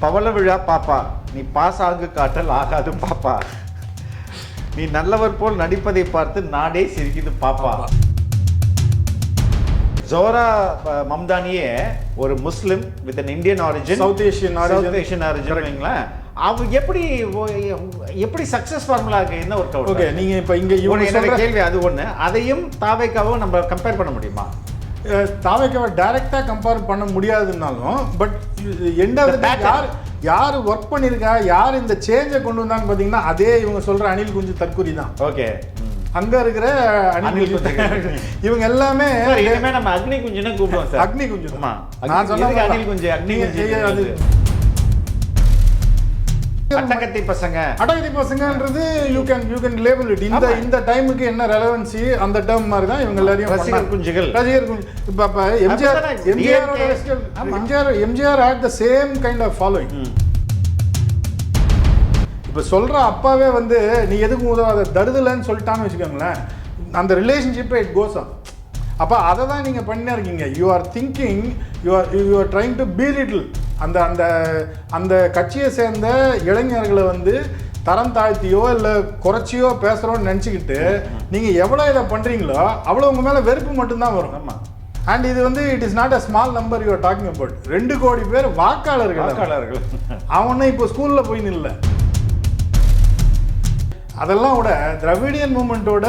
பவள விழா பாப்பா, நீ பாஸ் ஆகு காட்டல் ஆகாது பாப்பா, நீ நல்லவர் போல் நடிப்பதை பார்த்து நாடே சிரிக்குது பாப்பா. ஜோரா மம்தானியே ஒரு Muslim with an Indian origin, South Asian origin. அவங்க எப்படி சக்சஸ் ஃபார்முலா என்ன ஒர்க் அவுட்? ஓகே, நீங்க இப்ப இங்க என்னோட கேள்வி அது ஒண்ணு. அதையும் தாவேக்காவும் நம்ம கம்பேர் பண்ண முடியுமா? தாவேக்காவை டைரக்டா கம்பேர் பண்ண முடியாதுன்னாலும், பட் எண்ட் ஆஃப் தி டே யார் ஒர்க் பண்ணிருக்கா, யார் இந்த சேஞ்சை கொண்டு வந்தான்னு பாத்தீங்கன்னா அதே இவங்க சொல்ற அனில் குஞ்சு தற்கூரி தான். ஓகே, அங்க இருக்கிற அனில் இவங்க எல்லாமே இனிமே நம்ம அக்னி குஞ்சுன்னு கூப்பிடுவோம் சார். அக்னி குஞ்சு. நான் சொன்ன அனில் குஞ்சு, அக்னி குஞ்சு. அட்டகத்தி பசங்கன்றது யூ கேன் லேபிள் இட். இந்த டைமுக்கு என்ன ரெலவன்சி அந்த டேர்ம் மாதிரி தான் இவங்க எல்லாரையும் ரசிகர் குஞ்சுகள். இப்ப MGR had the same kind of following. இப்ப சொல்ற அப்பாவே வந்து நீ எதுக்கு உதவாத தருதலன்னு சொல்லிட்டான்னு வச்சுக்கோங்களேன், அந்த ரிலேஷன்ஷிப்பை இட் கோஸ் ஆன். அப்ப அதை தான் நீங்க பண்ணி இருக்கீங்க. You are thinking, you are trying to be little. அந்த அந்த அந்த கட்சியை சேர்ந்த இளைஞர்களை வந்து தரம் தாழ்த்தியோ இல்லை குறைச்சியோ பேசுகிறோன்னு நினச்சிக்கிட்டு நீங்கள் எவ்வளோ இதை பண்ணுறீங்களோ அவ்வளோ உங்கள் மேலே வெறுப்பு மட்டும்தான் வரும். ஆமாம். அண்ட் இது வந்து it is not a small number you are talking about. 2 கோடி பேர் வாக்காளர்கள். அவனே இப்போ ஸ்கூலில் போய் நில்ல. அதெல்லாம் விட திராவிடியன் மூமெண்டோட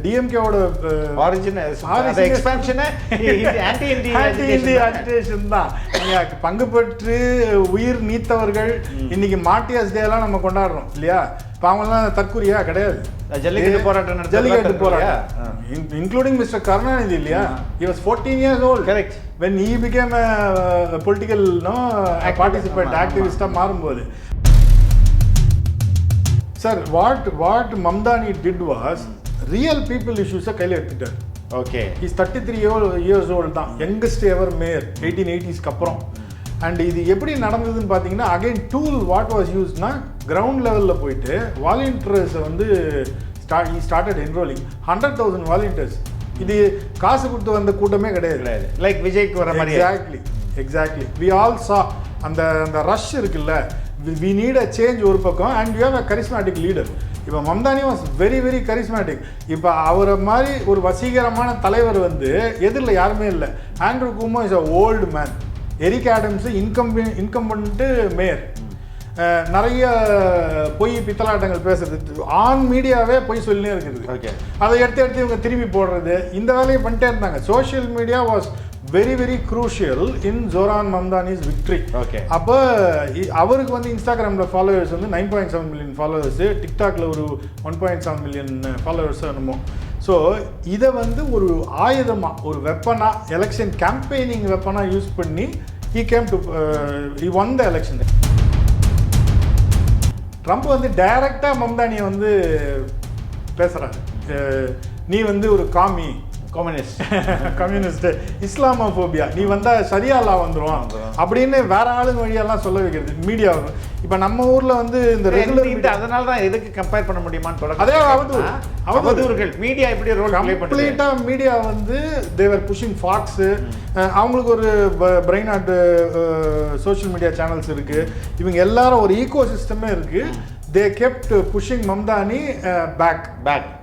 டிஎம்கேவோட ஆரிஜின் எக்ஸ்பான்ஷனே ஆன்டி அஜிடேஷன் தான். பங்கு பெற்று உயிர் நீத்தவர்கள் இன்னைக்கு மாட்டியாஸ் டே எல்லாம் நம்ம கொண்டாடுறோம் இல்லையா? இப்போ அவங்கெல்லாம் தற்கூரியா கிடையாது. ஜல்லிக்கட்டு போராட்டம் இன்க்ளூடிங் மிஸ்டர் கருணாநிதி இல்லையா? he was 14 years old. Correct. when he became a political participant activist மாறும்போது. Sir, what Mamdani did was real people issues கையில் எடுத்துட்டார். ஓகே, he's 33 years old தான், youngest ever mayor 1880s அப்புறம். அண்ட் இது எப்படி நடந்ததுன்னு பார்த்தீங்கன்னா அகைன் டூல் வாட் வாஸ் யூஸ்னா கிரவுண்ட் லெவலில் போயிட்டு வாலண்டியர்ஸை வந்து he started enrolling 100,000 வாலண்டியர்ஸ். இது காசு கொடுத்து வந்த கூட்டமே கிடையாது. லைக் விஜய்க்கு வர மாதிரி. எக்ஸாக்ட்லி we all saw அந்த அந்த ரஷ் இருக்குல்ல. we need a change ஒரு பக்கம், and you have a charismatic leader. இப்போ Mamdani was very very charismatic. இப்போ அவரை மாதிரி ஒரு வசீகரமான தலைவர் வந்து எதிரில் யாருமே இல்லை. Andrew Cuomo is a old man. Eric Adams incumbent mayor. நிறைய பொய் பித்தலாட்டங்கள் பேசுறது, ஆன் மீடியாவே பொய் சொல்லினே இருக்குது. ஓகே, அதை எடுத்து இவங்க திரும்பி போடுறது, இந்த வேலையை பண்ணிட்டே இருந்தாங்க. Social media was very very crucial in Zohran Mamdani's victory. Okay. அப்போ அவருக்கு வந்து இன்ஸ்டாகிராமில் ஃபாலோவர்ஸ் வந்து 9.7 million ஃபாலோவர்ஸ், டிக்டாக்ல ஒரு 1.7 million ஃபாலோவர்ஸ் என்னமோ. ஸோ இதை வந்து ஒரு ஆயுதமாக, ஒரு வெப்பனாக, எலெக்ஷன் கேம்பெயினிங் வெப்பனாக யூஸ் பண்ணி he won the election. Trump வந்து டைரக்டாக மம்தானியை வந்து பேசுகிறாரு, நீ வந்து ஒரு கம்யூனிஸ்ட் இஸ்லாமோபோபியா, நீ வந்தா சரியாலா வந்துரும் அப்படின்னு வேற ஆளுங்க வழியெல்லாம் சொல்ல வைக்கிறது மீடியா. இப்ப நம்ம ஊர்ல வந்து இந்த ரெகுலர், அதனால தான் எதுக்கு கம்பேர் பண்ண முடியுமான்னு அதே அவதூறுகள் மீடியா இப்படி ரோல் ப்ளே பண்ணுது. கம்ப்ளீட்டா மீடியா வந்து they were pushing ஃபாக்ஸ். அவங்களுக்கு ஒரு Breitbart social media channels இருக்கு. இவங்க எல்லாரும் ஒரு ஈகோ சிஸ்டமே இருக்கு. they kept pushing Mamdani back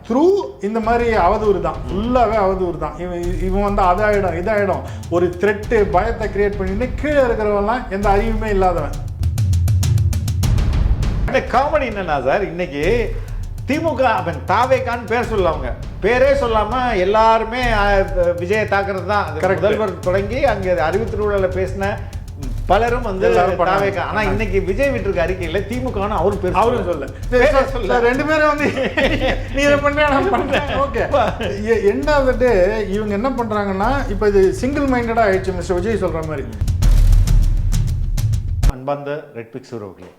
through இந்த மாதிரி அவதூறு தான், ஃபுல்லாவே அவதூறு தான். இவன் வந்து அதாயிடும் இதாயிடும் ஒரு த்ரெட்டு, பயத்தை கிரியேட் பண்ணிட்டு கீழே இருக்கிறவெல்லாம் எந்த அறிவுமே இல்லாதவன். காமெடி என்னன்னா சார், இன்னைக்கு திமுக தாவேக்கான்னு பேர் சொல்லவங்க பேரே சொல்லாம எல்லாருமே விஜயை தாக்குறது தான். முதல்வர் தொடங்கி அங்கே அறிவுத்திருவிழால பேசின பலரும் வந்து தாவேக்கா. ஆனா இன்னைக்கு விஜய் விட்டுருக்க அறிக்கையில திமுகன்னு அவரும் சொல்ல ரெண்டு பேரும் வந்து நீ இதை பண்றேன். ஓகே, எண்ட் ஆஃப் தி டே இவங்க என்ன பண்றாங்கன்னா இப்போ இது சிங்கிள் மைண்டடா ஆயிடுச்சு. மிஸ்டர் விஜய் சொல்ற மாதிரி. அன்பார்ந்த ரெட் பிக்ஸ் உறவுகளே,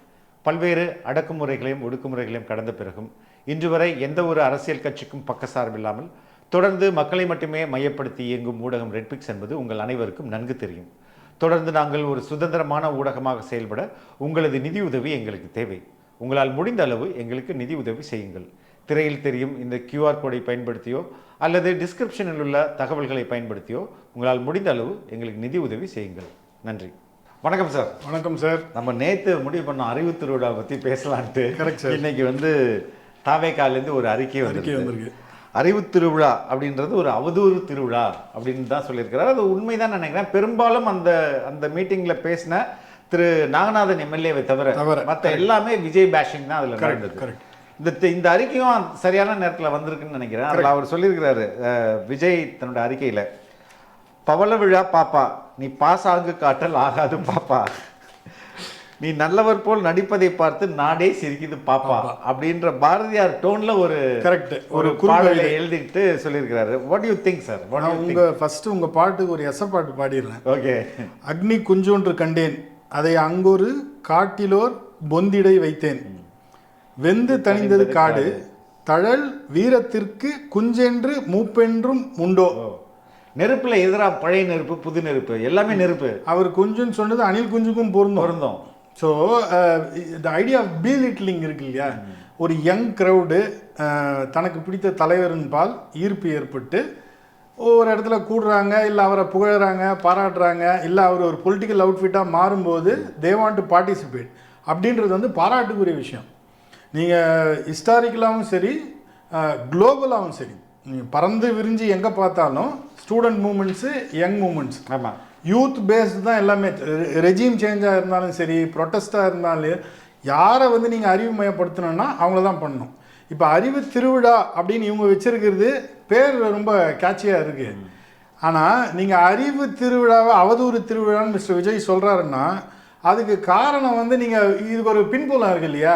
பல்வேறு அடக்குமுறைகளையும் ஒடுக்குமுறைகளையும் கடந்த பிறகும் இன்று வரை எந்த ஒரு அரசியல் கட்சிக்கும் பக்கசார்பில்லாமல் தொடர்ந்து மக்களை மட்டுமே மையப்படுத்தி இயங்கும் ஊடகம் ரெட் பிக்ஸ் என்பது உங்கள் அனைவருக்கும் நன்கு தெரியும். தொடர்ந்து நாங்கள் ஒரு சுதந்திரமான ஊடகமாக செயல்பட உங்களது நிதி உதவி எங்களுக்கு தேவை. உங்களால் முடிந்த அளவு எங்களுக்கு நிதி உதவி செய்யுங்கள். திரையில் தெரியும் இந்த QR கோடை பயன்படுத்தியோ அல்லது டிஸ்கிரிப்ஷனில் உள்ள தகவல்களை பயன்படுத்தியோ உங்களால் முடிந்த அளவு எங்களுக்கு நிதி உதவி செய்யுங்கள். நன்றி. வணக்கம் சார். வணக்கம் சார். நம்ம நேற்று முடிவு பண்ணோம் அறிவுத்திருவிழா பற்றி பேசலான்ட்டு. Correct sir. இன்னைக்கு வந்து தாவேக்காலேருந்து ஒரு அறிக்கை வந்திருக்கு. அறிவுத்திருவிழா அப்படின்றது ஒரு அவதூறு திருவிழா அப்படின்னு தான் சொல்லியிருக்கிறார். அது உண்மைதான் நினைக்கிறேன். பெரும்பாலும் அந்த மீட்டிங்கில் பேசின திரு நாகநாதன் எம்எல்ஏவை தவிர மற்ற எல்லாமே விஜய் பேஷிங் தான் அதில் நடந்தது. இந்த அறிக்கையும் சரியான நேரத்தில் வந்திருக்குன்னு நினைக்கிறேன். அதில் அவர் சொல்லியிருக்கிறாரு, விஜய் தன்னோட அறிக்கையில், பவள விழா பாப்பா, நீ பாஸ் ஆகு காட்டல் ஆகாது பாப்பா, நீ நல்லவர் போல் நடிப்பதை பார்த்து நாடே சிரிக்குது பாப்பா அப்படின்ற பாரதியார் டோன்ல ஒரு பாடலை எழுதிட்டு சொல்லியிருக்கிறாரு. What you think sir? உங்க பாட்டுக்கு ஒரு பாட்டு பாடிடுறேன். ஓகே. அக்னி குஞ்சொன்று கண்டேன், அதை அங்கொரு காட்டிலோர் பொந்திடை வைத்தேன், வெந்து தணிந்தது காடு, தழல் வீரத்திற்கு குஞ்சென்று மூப்பென்றும் உண்டோ. நெருப்புல எதிரா பழைய நெருப்பு, புது நெருப்பு, எல்லாமே நெருப்பு. அவர் குஞ்சுன்னு சொன்னது அணில் குஞ்சுக்கும் பொருந்தோம். ஸோ த ஐடியா ஆஃப் பீலிட்லிங் இருக்கு இல்லையா, ஒரு யங் க்ரௌடு தனக்கு பிடித்த தலைவரின் பால் ஈர்ப்பு ஏற்பட்டு ஒரு இடத்துல கூடுறாங்க, இல்லை அவரை புகழறாங்க, பாராட்டுறாங்க, இல்லை அவர் ஒரு பொலிட்டிக்கல் அவுட்ஃபிட்டாக மாறும்போது தே வாண்ட் டு பார்ட்டிசிபேட் அப்படின்றது வந்து பாராட்டுக்குரிய விஷயம். நீங்கள் ஹிஸ்டாரிக்கலாகவும் சரி குளோபலாகவும் சரி நீங்கள் பறந்து விரிஞ்சு எங்கே பார்த்தாலும் ஸ்டூடெண்ட் மூமெண்ட்ஸு, யங் மூமெண்ட்ஸ், ஆமாம், யூத் பேஸ்டு தான் எல்லாமே. ரெஜிம் சேஞ்சாக இருந்தாலும் சரி, ப்ரொட்டஸ்டாக இருந்தாலும் யாரை வந்து நீங்கள் அறிவுமயப்படுத்தணும்னா அவங்கள தான் பண்ணணும். இப்போ அறிவு திருவிழா அப்படின்னு இவங்க வச்சிருக்கிறது பேர் ரொம்ப கேட்சியாக இருக்குது. ஆனால் நீங்கள் அறிவு திருவிழாவை அவதூறு திருவிழான்னு மிஸ்டர் விஜய் சொல்கிறாருன்னா அதுக்கு காரணம் வந்து நீங்கள் இதுக்கு ஒரு பின்புலம் இருக்கு இல்லையா,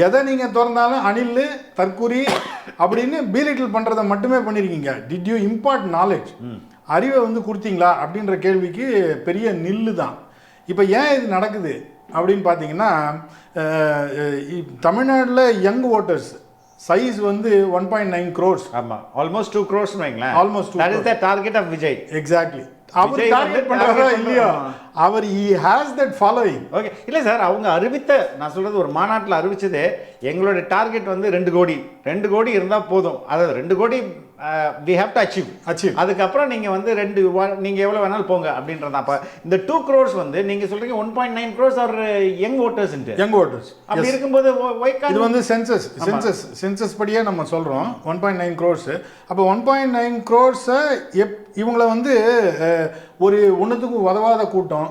எதை நீங்கள் திறந்தாலும் அணில், தற்கூரி அப்படின்னு பீலிட்டில் பண்ணுறதை மட்டுமே பண்ணியிருக்கீங்க. டிட் யூ இம்பார்ட் நாலேஜ், அறிவை வந்து கொடுத்தீங்களா அப்படின்ற கேள்விக்கு பெரிய நில்லு தான். இப்போ ஏன் இது நடக்குது அப்படின்னு பார்த்தீங்கன்னா, தமிழ்நாட்டில் யங் ஓட்டர்ஸ் சைஸ் வந்து 1.9 crores. ஆமாம், ஆல்மோஸ்ட் 2 crores வைங்களேன். Almost that is the target of Vijay. Exactly. அவர் டார்கெட் பண்றாரா இல்லையா, அவர் he has that following. Okay. இல்லை சார், அவங்க அறிவித்த, நான் சொல்றது ஒரு மாநாட்டில் அறிவிச்சதே எங்களோட டார்கெட் வந்து 2 கோடி இருந்தால் போதும். அதாவது 2 கோடி we have to achieve. அதுக்கப்புறம் நீங்கள் வந்து நீங்கள் எவ்வளோ வேணாலும் போங்க அப்படின்றதான். அப்போ இந்த 2 crores வந்து நீங்கள் சொல்றீங்க 1.9 crores ஆர் யங் ஓட்டர்ஸ். அப்படி இருக்கும்போது இது வந்து சென்சஸ் படியே நம்ம சொல்கிறோம் 1.9 crores. அப்போ 1.9 crores இவங்கள வந்து ஒரு ஒன்றுத்துக்கும் உதவாத கூட்டம்,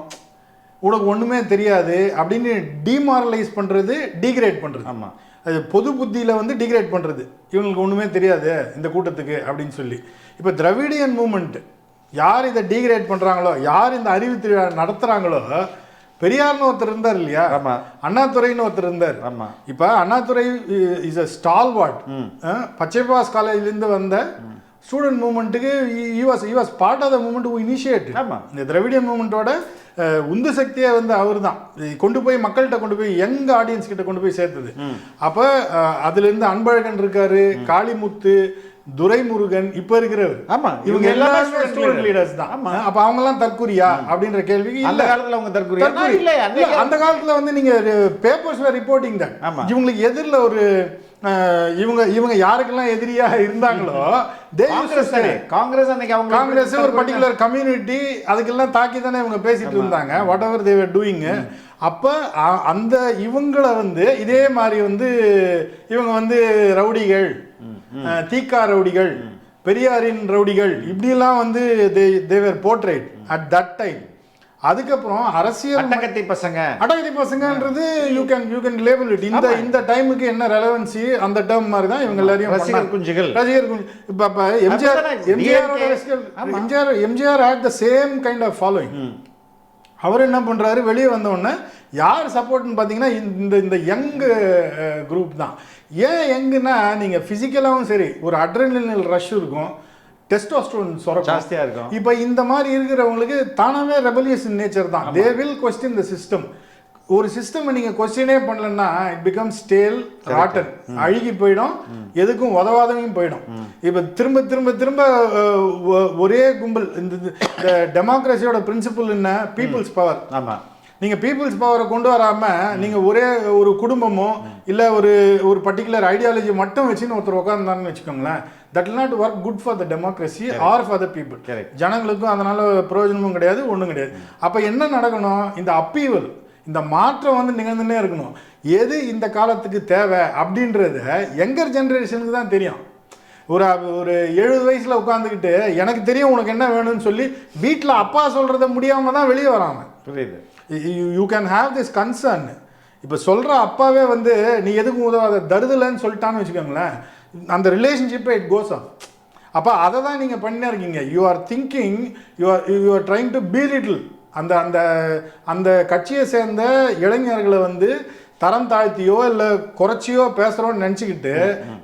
உனக்கு ஒன்றுமே தெரியாது அப்படின்னு டிமாரலைஸ் பண்ணுறது, டீக்ரேட் பண்ணுறது. ஆமாம், அது பொது புத்தியில் வந்து டிகிரேட் பண்ணுறது, இவங்களுக்கு ஒன்றுமே தெரியாது இந்த கூட்டத்துக்கு அப்படின்னு சொல்லி. இப்போ திராவிடியன் மூமெண்ட் யார் இதை டீக்ரேட் பண்ணுறாங்களோ, யார் இந்த அறிவு திருவிழா நடத்துகிறாங்களோ, பெரியார்னு ஒருத்தர் இருந்தார் இல்லையா, அண்ணாதுரைன்னு ஒருத்தர் இருந்தார். ஆமாம். இப்போ அண்ணாதுரை இஸ் அ ஸ்டால்வார்ட். பச்சைபாஸ் காலேஜ்லேருந்து வந்த student மூமெண்ட்டுக்கு he was part of the movement who initiated. ஆமாம், இந்த திராவிடியன் மூமெண்ட்டோட உந்து சக்தியை வந்து அவர் தான் கொண்டு போய் மக்கள்கிட்ட கொண்டு போய் யங் ஆடியன்ஸ் கிட்ட கொண்டு போய் சேர்த்தது. அப்போ அதுலேருந்து அன்பழகன் இருக்காரு, காளிமுத்து, துரைமுருகன், இப்போ இருக்கிறவர். ஆமாம், இவங்க எல்லாருமே ஸ்டூடெண்ட் லீடர்ஸ் தான். ஆமாம். அப்போ அவங்கெல்லாம் தற்கூரியா அப்படின்ற கேள்விக்கு அந்த காலத்தில் அவங்க தற்கூரியா இல்லை. அந்த காலத்தில் வந்து நீங்கள் பேப்பர்ஸ்ல ரிப்போர்ட்டிங் தான். இவங்களுக்கு எதிரில் ஒரு இவங்க யாருக்கெல்லாம் எதிரியா இருந்தாங்களோ, காங்கிரஸ் ஒரு பர்டிகுலர் கம்யூனிட்டி, அதுக்கெல்லாம் தாக்கி தானே இவங்க பேசிட்டு இருந்தாங்க, what ever they var doing. அப்போ அந்த இவங்களை வந்து இதே மாதிரி வந்து இவங்க வந்து ரவுடிகள், தீக்கா ரவுடிகள், பெரியாரின் ரவுடிகள், இப்படியெல்லாம் வந்து தே வர் போர்ட்ரேட் அட் தட் டைம். அதுக்கப்புறம் அரசியல் அட்டகத்தி பசங்கன்றது யூ கேன் லேபிள் இட். இந்த டைமுக்கு என்ன ரெலவன்சி, அந்த டேர்ம் மாதிரி தான் இவங்க எல்லாரையும் ரசிகர் குஞ்சுகள். இப்போ MGR had the same kind of following. அவர் என்ன பண்றாரு, வெளியே வந்த உடனே யார் சப்போர்ட்னு பார்த்தீங்கன்னா இந்த யங் குரூப் தான். ஏன் யங்குன்னா, நீங்கள் ஃபிசிக்கலாகவும் சரி ஒரு அட்ரினலின் ரஷ் இருக்கும், டெஸ்டோஸ்டரோன் ஜாஸ்தியாக இருக்கும். இப்போ இந்த மாதிரி இருக்கிறவங்களுக்கு தானாகவே ரெபலியஸ் நேச்சர் தான். They will question the system. ஒரு சிஸ்டம் நீங்கள் கொஸ்டினே பண்ணலன்னா இட் பிகம் ஸ்டேல், ராட்டன், அழுகி போயிடும், எதுக்கும் உதவாதவையும் போயிடும். இப்போ திரும்ப திரும்ப திரும்ப ஒரே கும்பல். இந்த டெமோக்ரஸியோட பிரின்சிபல் என்ன, பீப்புள்ஸ் பவர். ஆமாம், நீங்கள் பீப்புள்ஸ் பவரை கொண்டு வராமல் நீங்கள் ஒரே ஒரு குடும்பமோ இல்லை ஒரு பர்டிகுலர் ஐடியாலஜி மட்டும் வச்சுன்னு ஒருத்தர் உட்காந்துருந்தாங்கன்னு வச்சுக்கோங்களேன், that will not work good for the democracy or for the people. ஜனங்களுக்கும் அதனால பிரயோஜனமும் கிடையாது, ஒன்றும் கிடையாது. அப்போ என்ன நடக்கணும், இந்த அப்பீவல், இந்த மாற்றம் வந்து நிகழ்ந்துன்னே இருக்கணும். எது இந்த காலத்துக்கு தேவை அப்படின்றது யங்கர் ஜென்ரேஷனுக்கு தான் தெரியும். ஒரு 70 வயசில் உட்காந்துக்கிட்டு எனக்கு தெரியும் உனக்கு என்ன வேணும்னு சொல்லி வீட்டில் அப்பா சொல்கிறத முடியாமல் தான் வெளியே வராமல். புரியுது. You can have this concern. இப்போ சொல்கிற அப்பாவே வந்து நீ எதுக்கும் உதவாத தருதலைன்னு சொல்லிட்டான்னு வச்சுக்கோங்களேன், அந்த ரிலேஷன்ஷிப்பை இட் கோஸ் ஆஃப். அப்போ அதை தான் நீங்கள் பண்ணினே இருக்கீங்க. You are thinking, you are trying to be little அந்த அந்த அந்த கட்சியை சேர்ந்த இளைஞர்களை வந்து தரம் தாழ்த்தியோ இல்லை குறைச்சியோ பேசுகிறோன்னு நினச்சிக்கிட்டு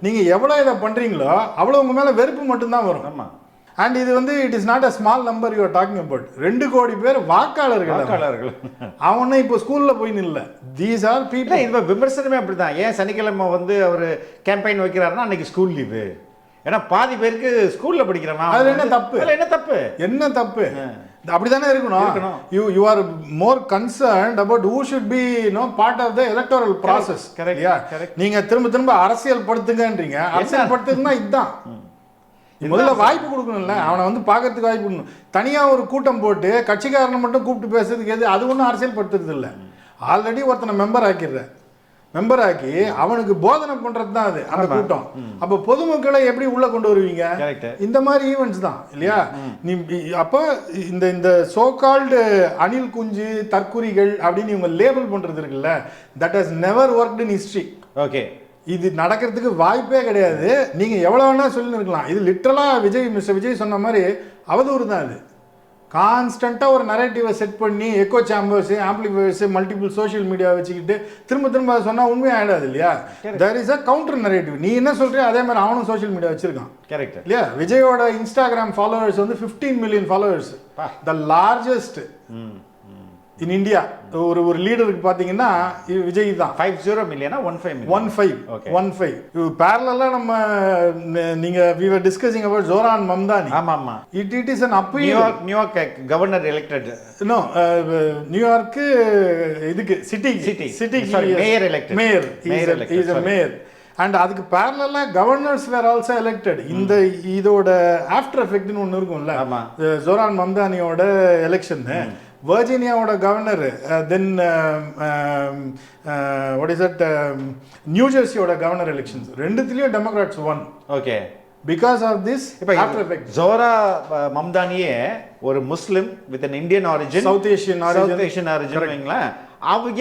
நீங்கள் எவ்வளோ இதை பண்ணுறீங்களோ அவ்வளோ உங்கள் மேலே வெறுப்பு மட்டும்தான் வரும். ஆமாம். அண்ட் இது வந்து it is not a small number you are talking about. 2 கோடி பேர் வாக்காளர்கள். அவனே இப்போ ஸ்கூலில் போய் நில்ல. These are people. இது விமர்சனமே அப்படி தான். ஏன் சனிக்கிழமை வந்து அவர் கேம்பெயின் வைக்கிறாருன்னா அன்றைக்கி ஸ்கூல் லீவு. ஏன்னா பாதி பேருக்கு ஸ்கூலில் படிக்கிறான். அதில் என்ன தப்பு? என்ன தப்பு? அப்படிதானே இருக்கணும். You are more concerned about who should be part of the electoral process. நீங்க திரும்ப அரசியல் படுத்துங்கன்றீங்க. அரசியல் படுத்துங்கன்னா இதுதான். முதல்ல வாய்ப்பு கொடுக்கணும்ல, அவனை வந்து பார்க்கறதுக்கு வாய்ப்பு கொடுக்கணும். தனியாக ஒரு கூட்டம் போட்டு கட்சிக்காரனை மட்டும் கூப்பிட்டு பேசுறதுக்கு எது, அது ஒன்றும் அரசியல் படுத்துறது இல்லை. ஆல்ரெடி ஒருத்தனை மெம்பர் ஆக்கி அவனுக்கு போதனை பண்றது தான் அது அந்த கூட்டம். அப்போ பொதுமக்களை எப்படி உள்ள கொண்டு வருவீங்க? இந்த மாதிரி ஈவெண்ட்ஸ் தான் இல்லையா? நீ அப்போ இந்த சோகால்டு அணில் குஞ்சு தற்குறிகள் அப்படின்னு இவங்க லேபிள் பண்றது இருக்குல்ல, that has never worked in history. Okay, இது நடக்கிறதுக்கு வாய்ப்பே கிடையாது. நீங்க எவ்வளவு வேணா சொல்லி இருக்கலாம். இது லிட்டரலா மிஸ்டர் விஜய் சொன்ன மாதிரி அவதூறு தான். அது கான்ஸ்டண்ட்டாக ஒரு நரேட்டிவை செட் பண்ணி echo chambers, amplifiers, multiple social media வச்சுக்கிட்டு திரும்ப அதை சொன்னால் உண்மையாக ஆகிடாது இல்லையா? There is a counter narrative. நீ என்ன சொல்கிறியோ அதே மாதிரி அவனும் சோஷியல் மீடியா வச்சுருக்கான். கரெக்ட் இல்லையா? விஜயோட இன்ஸ்டாகிராம் ஃபாலோவர்ஸ் வந்து 15 million followers, the largest in India. ஒரு லீடருக்கு பார்த்தீங்கன்னா விஜய் தான். 50 மில்லியனா 15 பேரலா நம்ம நீங்க we were discussing about Zohran Mamdani. ஆமா. It is an appeal. New York governor elected. No, New York இதுக்கு city mayor elected. Mayor is a mayor. And அதுக்கு பேரலா கவர்னர்ஸ் வேர் ஆல்சோ எலெக்டட். இதோட ஆஃப்டர் எஃபெக்ட்னு ஒன்று இருக்கும்ல, ஜோரான் மம்தானியோட எலெக்ஷன். வர்ஜீனியாவோட governor, then what is that, New ஜெர்சியோட கவர்னர் எலெக்ஷன்ஸ் ரெண்டுத்துலயும் Democrats won. Okay, because of this after effect. Zohran மம்தானியே ஒரு Muslim with an Indian origin, South Asian origin வைங்களேன். அவங்க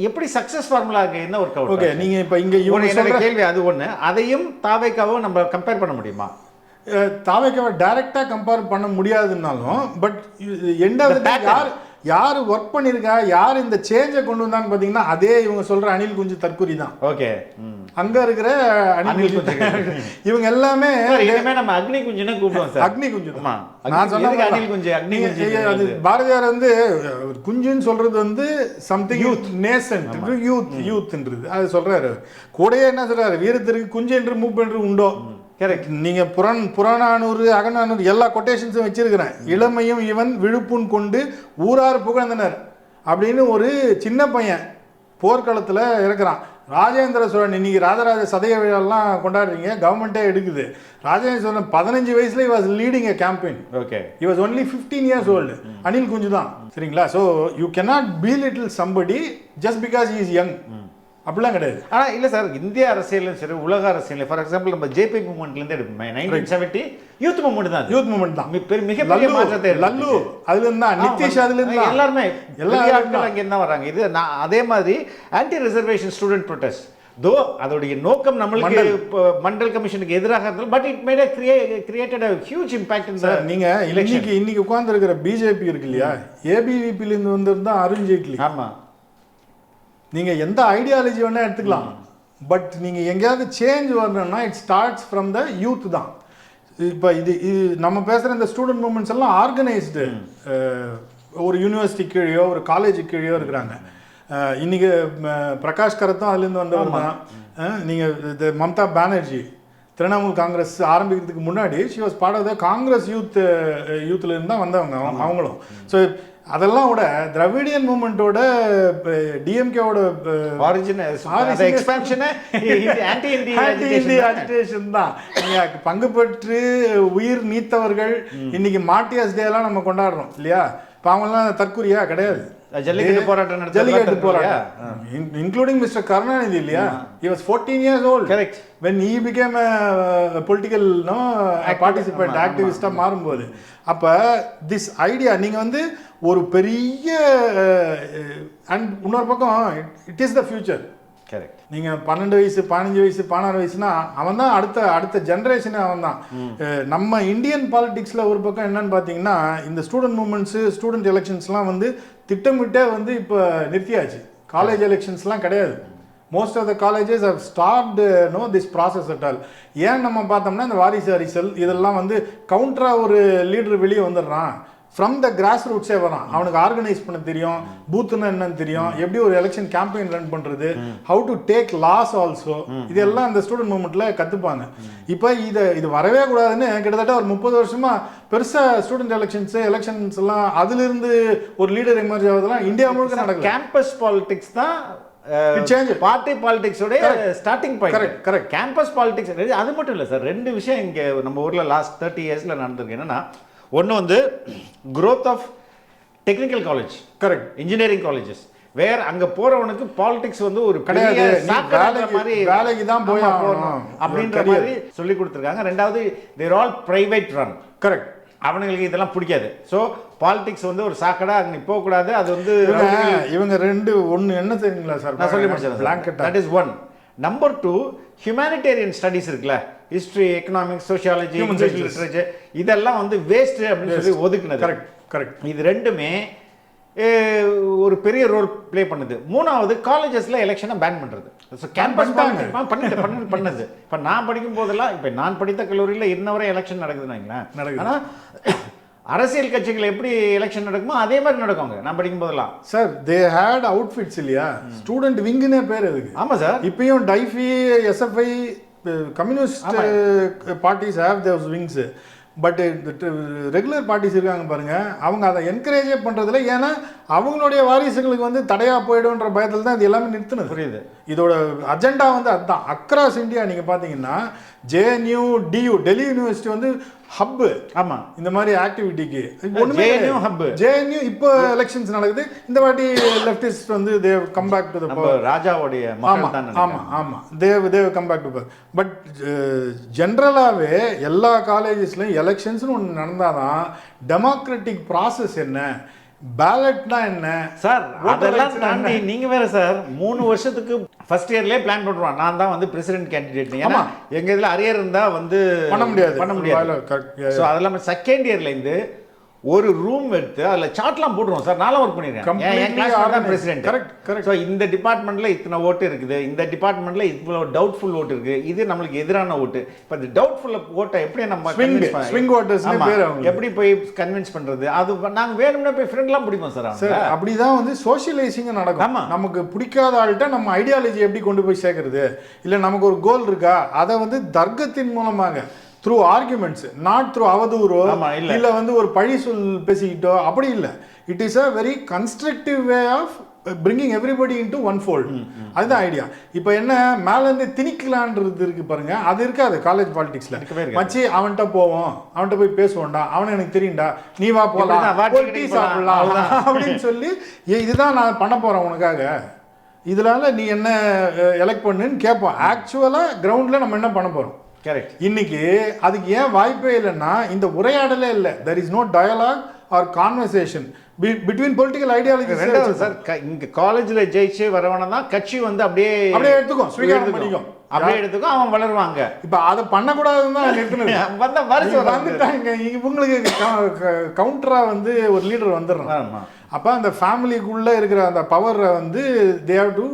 எப்படி சக்சஸ் ஃபார்முலாக்கு என்ன ஒரு கவுட்? ஓகே, நீங்க இப்ப இங்க இவங்க கேள்வி அது ஒண்ணு. அதையும் தாவேக்காவும் நம்ம கம்பேர் பண்ண முடியுமா? தாவேக்காவை டைரக்டா கம்பேர் பண்ண முடியாதுன்னாலும், பட் எண்ட் ஆஃப் தி டே யார் ஒர்க் பண்ணிருக்கா, யார் இந்த சேஞ்சை கொண்டு வந்தான்னு பாத்தீங்கன்னா அதே இவங்க சொல்ற அணில் குஞ்சு தற்குறி தான். ஓகே, அங்க இருக்கிற அணில் குஞ்சு இவங்க எல்லாமே நம்ம அக்னி குஞ்சுன்னு கூப்பிடுவோம் சார். அக்னி குஞ்சு தான் நான் சொன்ன அணில் குஞ்சு. அது பாரதியார் வந்து குஞ்சுன்னு சொல்றது வந்து சம்திங் யூத் நேசன்ட், யூத்ன்றது அது சொல்றாரு. கூடயே என்ன சொல்றாரு, வீரத்திற்கு குஞ்சு என்று மூப்பு என்று உண்டோ. கரெக்ட். நீங்க புறநானூறு அகநானூறு எல்லா கொட்டேஷன்ஸும் வச்சிருக்கிறேன். இளமையும் இவன் விழுப்புண் கொண்டு ஊரார் புகழ்ந்தனர் அப்படின்னு ஒரு சின்ன பையன் போர்க்களத்தில் இருக்கிறான். ராஜேந்திர சோழன், இன்னைக்கு ராஜராஜ சதய விழாலாம் கொண்டாடுறீங்க, கவர்மெண்ட்டே எடுக்குது. ராஜேந்திர சோழன் 15 வயசுல he was leading a campaign. Okay, he was only 15 years old. Anil குஞ்சு தான். சரிங்களா? So you cannot belittle somebody just because he is young. அப்படிலாம் கிடையாது. ஆனால் இல்லை சார், இந்திய அரசியலும் சரி உலக அரசியல், ஃபார் எக்ஸாம்பிள் நம்ம ஜேபி மூவ்மெண்ட்லேருந்து எடுப்போம். 1970 யூத் மூவ்மெண்ட் தான். யூத் மூவ்மெண்ட் தான் மிகப்பெரிய மாற்றத்தை. லல்லு அதுலேருந்து தான், நிதிஷ் அதுலேருந்து தான், எல்லாருமே எல்லாரும் அங்கேருந்து தான் வராங்க. இது நான் அதே மாதிரி ஆன்டி ரிசர்வேஷன் ஸ்டூடெண்ட் ப்ரொடெஸ்ட், தோ அதோடைய நோக்கம் நம்மளுக்கு மண்டல் கமிஷனுக்கு எதிராக இருந்தது, but it made created a huge impact in the நீங்க இன்னைக்கு உட்கார்ந்து இருக்கிற பிஜேபி இருக்கு இல்லையா, ஏபிவிபில இருந்து வந்திருந்தா அருண் ஜேட்லி. ஆமா, நீங்க எந்த ஐடியாலஜி வேணா எடுத்துக்கலாம், பட் நீங்க எங்கேயாவது சேஞ்ச் வரணும்னா it starts from the youth தான். இப்போ இது நம்ம பேசுகிற இந்த ஸ்டூடெண்ட் மூமெண்ட்ஸ் எல்லாம் ஆர்கனைஸ்டு ஒரு யூனிவர்சிட்டி கீழேயோ ஒரு காலேஜ் கீழேயோ இருக்கிறாங்க. இன்னைக்கு பிரகாஷ் கரத்தும் அதுலேருந்து வந்தவர் தான். நீங்கள் மம்தா பானர்ஜி திரிணாமுல் காங்கிரஸ் ஆரம்பிக்கிறதுக்கு முன்னாடி she was part of the Congress யூத்தில் இருந்து தான் வந்தவங்க அவங்களும். ஸோ அதெல்லாம் விட திராவிடியன் மூமெண்ட்டோட டிஎம்கேவோட அஜிடேஷன் தான். பங்கு பெற்று உயிர் நீத்தவர்கள் இன்னைக்கு மாட்டியாஸ் டே எல்லாம் நம்ம கொண்டாடுறோம் இல்லையா? இப்போ அவங்கெல்லாம் தற்கொலையா கிடையாது. ஜல்லிக்கட்டு போராட்டம் இன்க்ளூடிங் மிஸ்டர் கருணாநிதி இல்லையா? he was 14 years old correct when he became a political participant activist மாறும்போது. அப்ப this idea நீங்க வந்து ஒரு பெரிய அண்ட் இன்னொரு பக்கம் it is the future. Correct. நீங்கள் 12 வயசு 15 வயசு 16 வயசுனா அவன் தான் அடுத்த ஜென்ரேஷனே அவன் தான். நம்ம இந்தியன் பாலிடிக்ஸில் ஒரு பக்கம் என்னன்னு பார்த்தீங்கன்னா இந்த ஸ்டூடெண்ட் மூமெண்ட்ஸு ஸ்டூடெண்ட் எலெக்ஷன்ஸ்லாம் வந்து திட்டமிட்டே வந்து இப்போ நிறுத்தியாச்சு. காலேஜ் எலெக்ஷன்ஸ்லாம் கிடையாது. Most of the colleges have start no this process at all. ஏன் நம்ம பார்த்தோம்னா இந்த வாரிசு அரசியல் இதெல்லாம் வந்து கவுண்டராக ஒரு லீடர் வெளியே வந்துடுறான், ஃப்ரம் த கிராஸ் ரூட்ஸே வரான். அவனுக்கு ஆர்கனைஸ் பண்ண தெரியும், பூத்துன்னு என்னன்னு தெரியும், எப்படி ஒரு எலெக்ஷன் கேம்பெயின் ரன் பண்ணுறது, how to take loss also, இதெல்லாம் அந்த ஸ்டூடெண்ட் மூவ்மெண்ட்டில் கற்றுப்பாங்க. இப்போ இது வரவே கூடாதுன்னு கிட்டத்தட்ட ஒரு 30 வருஷமா பெருசாக ஸ்டூடெண்ட் எலெக்ஷன்ஸ் எல்லாம் அதிலிருந்து ஒரு லீடர் எமர்ஜ் ஆகுதுலாம் இந்தியா முழுக்க நடக்குது. கேம்பஸ் பாலிடிக்ஸ் தான் பார்ட்டி பாலிடிக்ஸோட starting point. Correct. Campus politics அது மட்டும் இல்லை சார், 2 விஷயம் இங்கே நம்ம ஊரில் லாஸ்ட் 30 இயர்ஸில் நடந்திருக்கு. என்னன்னா ஒன்று வந்து growth of technical college, correct, engineering colleges, வேற அங்கே போகிறவனுக்கு பாலிடிக்ஸ் வந்து ஒரு கிடையாது, வேலைக்கு தான் போய் போகணும் அப்படின்ற மாதிரி சொல்லி கொடுத்துருக்காங்க. ரெண்டாவது தேர் ஆல் பிரைவேட் ரன், கரெக்ட், அவனுங்களுக்கு இதெல்லாம் பிடிக்காது. ஸோ பாலிடிக்ஸ் வந்து ஒரு சாக்கடா அங்கே போகக்கூடாது. அது வந்து இவங்க ஒன்று என்ன தெரியுங்களா சார், நான் சொல்லி முடிச்சேன். That is one. Number 2 humanitarian studies இருக்குல்ல, history, economics, sociology, English literature, இதெல்லாம் வந்து வேஸ்ட் அப்படின்னு சொல்லி ஒதுக்குனது. Correct correct. இது ரெண்டுமே ஒரு பெரிய ரோல் ப்ளே பண்ணுது. 3வது காலேஜஸ்ல எலெக்ஷனை பேன் பண்ணுறது. ஸோ கேம்பஸ் பண்ணது. இப்போ நான் படிக்கும் போதெல்லாம், இப்போ நான் படித்த கல்லூரியில் இன்னவரை எலெக்ஷன் நடக்குதுன்னு, ஆனால் அரசியல் கட்சிகள் எப்படி எலெக்ஷன் நடக்குமோ அதே மாதிரி நடக்குங்க நான் படிக்கும் போதெல்லாம். சார் தே ஹேட் அவுட்ஃபிட்ஸ் இல்லையா, ஸ்டூடெண்ட் விங்குன்னே பேர் அதுக்கு. ஆமாம் சார். இப்பயும் typhi, SFI, communist parties have there's wings. But regular parties இருக்காங்க பாருங்க, அவங்க அதை என்கரேஜே பண்ணுறதில்ல. ஏன்னா அவங்களுடைய வாரிசுகளுக்கு வந்து தடையாக போயிடும்ன்ற பயத்தில் தான் இது எல்லாமே நிறுத்தினது. புரியுது. இதோட அஜெண்டா வந்து அதுதான். அக்ராஸ் இந்தியா நீங்கள் பார்த்தீங்கன்னா ஜேஎன்யூ, டியூ, டெல்லி யூனிவர்சிட்டி வந்து ஹப்பு. ஆமாம், இந்த மாதிரி ஆக்டிவிட்டிக்கு ஜேஎன்யூ இப்போ எலெக்ஷன்ஸ் நடக்குது. இந்த வாட்டி லெஃப்டிஸ்ட் வந்து they come back to the power. ராஜாவுடைய ஆமாம் they come back to power. But ஜென்ரலாகவே எல்லா காலேஜஸ்லையும் எலெக்ஷன்ஸ்னு ஒன்று நடந்தால் தான் டெமோக்ராட்டிக் ப்ராசஸ் என்ன, பேலட்னா என்ன சார், அதெல்லாம் தாண்டி நீங்க வேற சார் 3 வருஷத்துக்கு ஃபர்ஸ்ட் இயர்லயே பிளான் பண்ணுவான், நான் தான் வந்து பிரசிடென்ட் கேண்டிடேட். ஏன்னா எங்க இதுல அரியர் இருந்தா வந்து பண்ண முடியாது. ஸோ அதெல்லாம் செகண்ட் இயர்ல இருந்து ஒரு ரூம் எடுத்து அதில் சார்ட்லாம் போட்டுருவோம் சார். நானும் ஒர்க் பண்ணியிருக்கேன். என் கிளாஸ் தான் பிரசிடென்ட். Correct correct. ஸோ இந்த டிபார்ட்மெண்ட்டில் இத்தனை ஓட்டு இருக்குது, இந்த டிபார்ட்மெண்ட்டில் இவ்வளோ டவுட்ஃபுல் ஓட்டு இருக்குது, இது நம்மளுக்கு எதிரான ஓட்டு. இப்போ இந்த டவுட்ஃபுல் ஓட்டை எப்படி நம்ம ஸ்விங் ஓட்டர்ஸ் எப்படி போய் கன்வின்ஸ் பண்ணுறது, அது நாங்கள் வேணும்னா போய் ஃப்ரெண்ட்லாம் பிடிப்போம் சார். சார் அப்படி தான் வந்து சோஷியலைசிங் நடக்கும். நமக்கு பிடிக்காத ஆள்கிட்ட நம்ம ஐடியாலஜி எப்படி கொண்டு போய் சேர்க்கறது, இல்லை நமக்கு ஒரு கோல் இருக்கா, அதை வந்து தர்க்கத்தின் மூலமாக த்ரூ ஆர்குமெண்ட்ஸ், நாட் த்ரூ அவதூறோ இல்லை வந்து ஒரு பழி சொல் பேசிக்கிட்டோ அப்படி இல்லை. It is a very constructive way of bringing everybody into one fold. அதுதான் ஐடியா. இப்போ என்ன மேலேருந்து திணிக்கலான்றது இருக்கு பாருங்க, அது இருக்காது காலேஜ் பாலிடிக்ஸ்ல. மச்சி அவன்கிட்ட போவோம், அவன்கிட்ட போய் பேசுவோம்டா, அவனை எனக்கு தெரியும்டா, நீ வா போகலாம், டீ சாப்பிடலாம் அப்படின்னு சொல்லி இதுதான் நான் பண்ண போறேன் உனக்காக, இதனால நீ என்ன எலெக்ட் பண்ணுன்னு கேட்போம். ஆக்சுவலாக கிரவுண்டில் நம்ம என்ன பண்ண போகிறோம். கரெக்ட். இன்னைக்கு அதுக்கு ஏன் வாய்ப்பே இல்லைன்னா இந்த உரையாடலே இல்லை. There is no dialogue or conversation between political ideologies. Sir இங்க காலேஜ்ல ஜெயிச்சு வரவன தான் கட்சி வந்து அப்படியே எடுத்துக்கும், ஸ்வீகாரம் பண்ணிக்கும், அப்படியே எடுத்துக்கும், அவன் வளருவாங்க. இப்போ அதை பண்ணக்கூடாதுன்னு தான் நிறுத்தினது. வந்துட்டாங்க இவங்களுக்கு கவுண்டரா வந்து ஒரு லீடர் வந்துடுறான். அப்போ அந்த ஃபேமிலிக்குள்ளே இருக்கிற அந்த பவரை வந்து they have to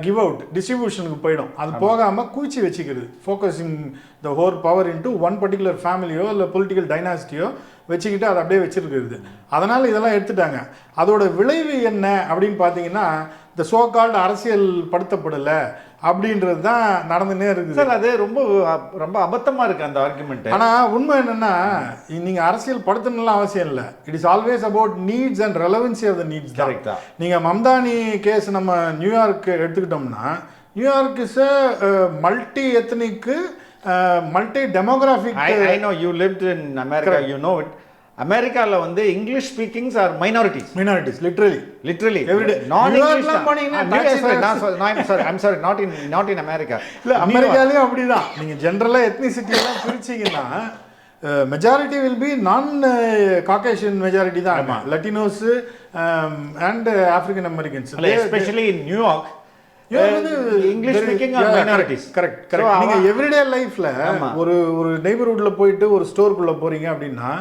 give out, டிஸ்ட்ரிபியூஷனுக்கு போயிடும். அது போகாமல் கூச்சி வச்சுக்கிறது, focusing the whole power into one particular ஃபேமிலியோ இல்லை பொலிட்டிக்கல் டைனாசிட்டியோ வச்சுக்கிட்டு அதை அப்படியே வச்சுருக்கிறது. அதனால் இதெல்லாம் எடுத்துட்டாங்க. அதோட விளைவு என்ன அப்படின்னு பார்த்தீங்கன்னா, இந்த சோ கால்டு அரசியல் படுத்தப்படலை, அப்படின்றது தான் நடந்துன்னே இருக்குது சார். அது ரொம்ப ரொம்ப அபத்தமா இருக்கு அந்த ஆர்குமெண்ட். ஆனால் உண்மை என்னன்னா, நீங்கள் அரசியல் படுத்தணும்லாம் அவசியம் இல்லை. It is always about needs and relevancy of the needs. கரெக்டா. நீங்கள் மம்தானி கேஸ் நம்ம நியூயார்க் எடுத்துக்கிட்டோம்னா, New York is multi ethnic multi demographic. I know you lived in America, you know it. அமெரிக்கால வந்து English speakings are minorities literally everyday. நான் English தான் போனீங்கன்னா I'm sorry not in America. இல்ல அமெரிக்காலயும் அப்படிதான். நீங்க ஜெனரலா எத்னிசிட்டி எல்லாம் பிரிச்சீங்கன்னா மெஜாரிட்டி வில் பி நான் காகேஷியன் மெஜாரிட்டி தான். Latinos and African Americans, especially in New York English speaking are minorities. Correct. நீங்க எவ்ரிடே லைஃப்ல ஒரு நெய்பர்ஹுட்ல போயிட்டு ஒரு ஸ்டோருக்குள்ள போறீங்க அப்படின்னா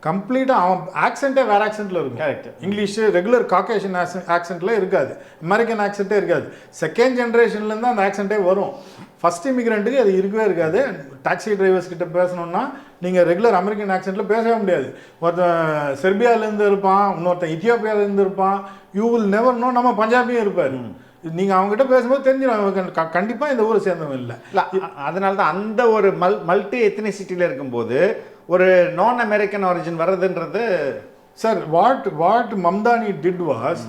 கம்ப்ளீட்டாக அவன் ஆக்சென்ட்டே வேறு ஆக்சென்ட்டில் இருக்கும். கரெக்ட். இங்கிலீஷு ரெகுலர் காக்கேஷன் ஆக்சென்ட்டில் இருக்காது, அமெரிக்கன் ஆக்சென்ட்டே இருக்காது. செகண்ட் ஜென்ரேஷன்லேருந்து அந்த ஆக்சென்ட்டே வரும். ஃபஸ்ட் இமிக்ரெண்ட்டுக்கு அது இருக்கவே இருக்காது. டாக்ஸி டிரைவர்ஸ் கிட்ட பேசணுன்னா நீங்கள் ரெகுலர் அமெரிக்கன் ஆக்சென்ட்டில் பேசவே முடியாது. ஒருத்தன் செர்பியாவிலேருந்து இருப்பான், இன்னொருத்தன் இத்தியோப்பியாவிலேருந்து இருப்பான், யூ வில் நெவர் நோ. நம்ம பஞ்சாபியும் இருப்பார். நீங்கள் அவங்ககிட்ட பேசும்போது தெரிஞ்சிடும் கண்டிப்பாக இந்த ஊரை சேர்ந்தவங்க இல்லை. அதனால தான் அந்த ஒரு மல்டி எத்னிசிட்டியில் இருக்கும்போது ஒரு நான் அமெரிக்கன் ஆரிஜின் வர்றதுன்றது. Sir what Mamdani did was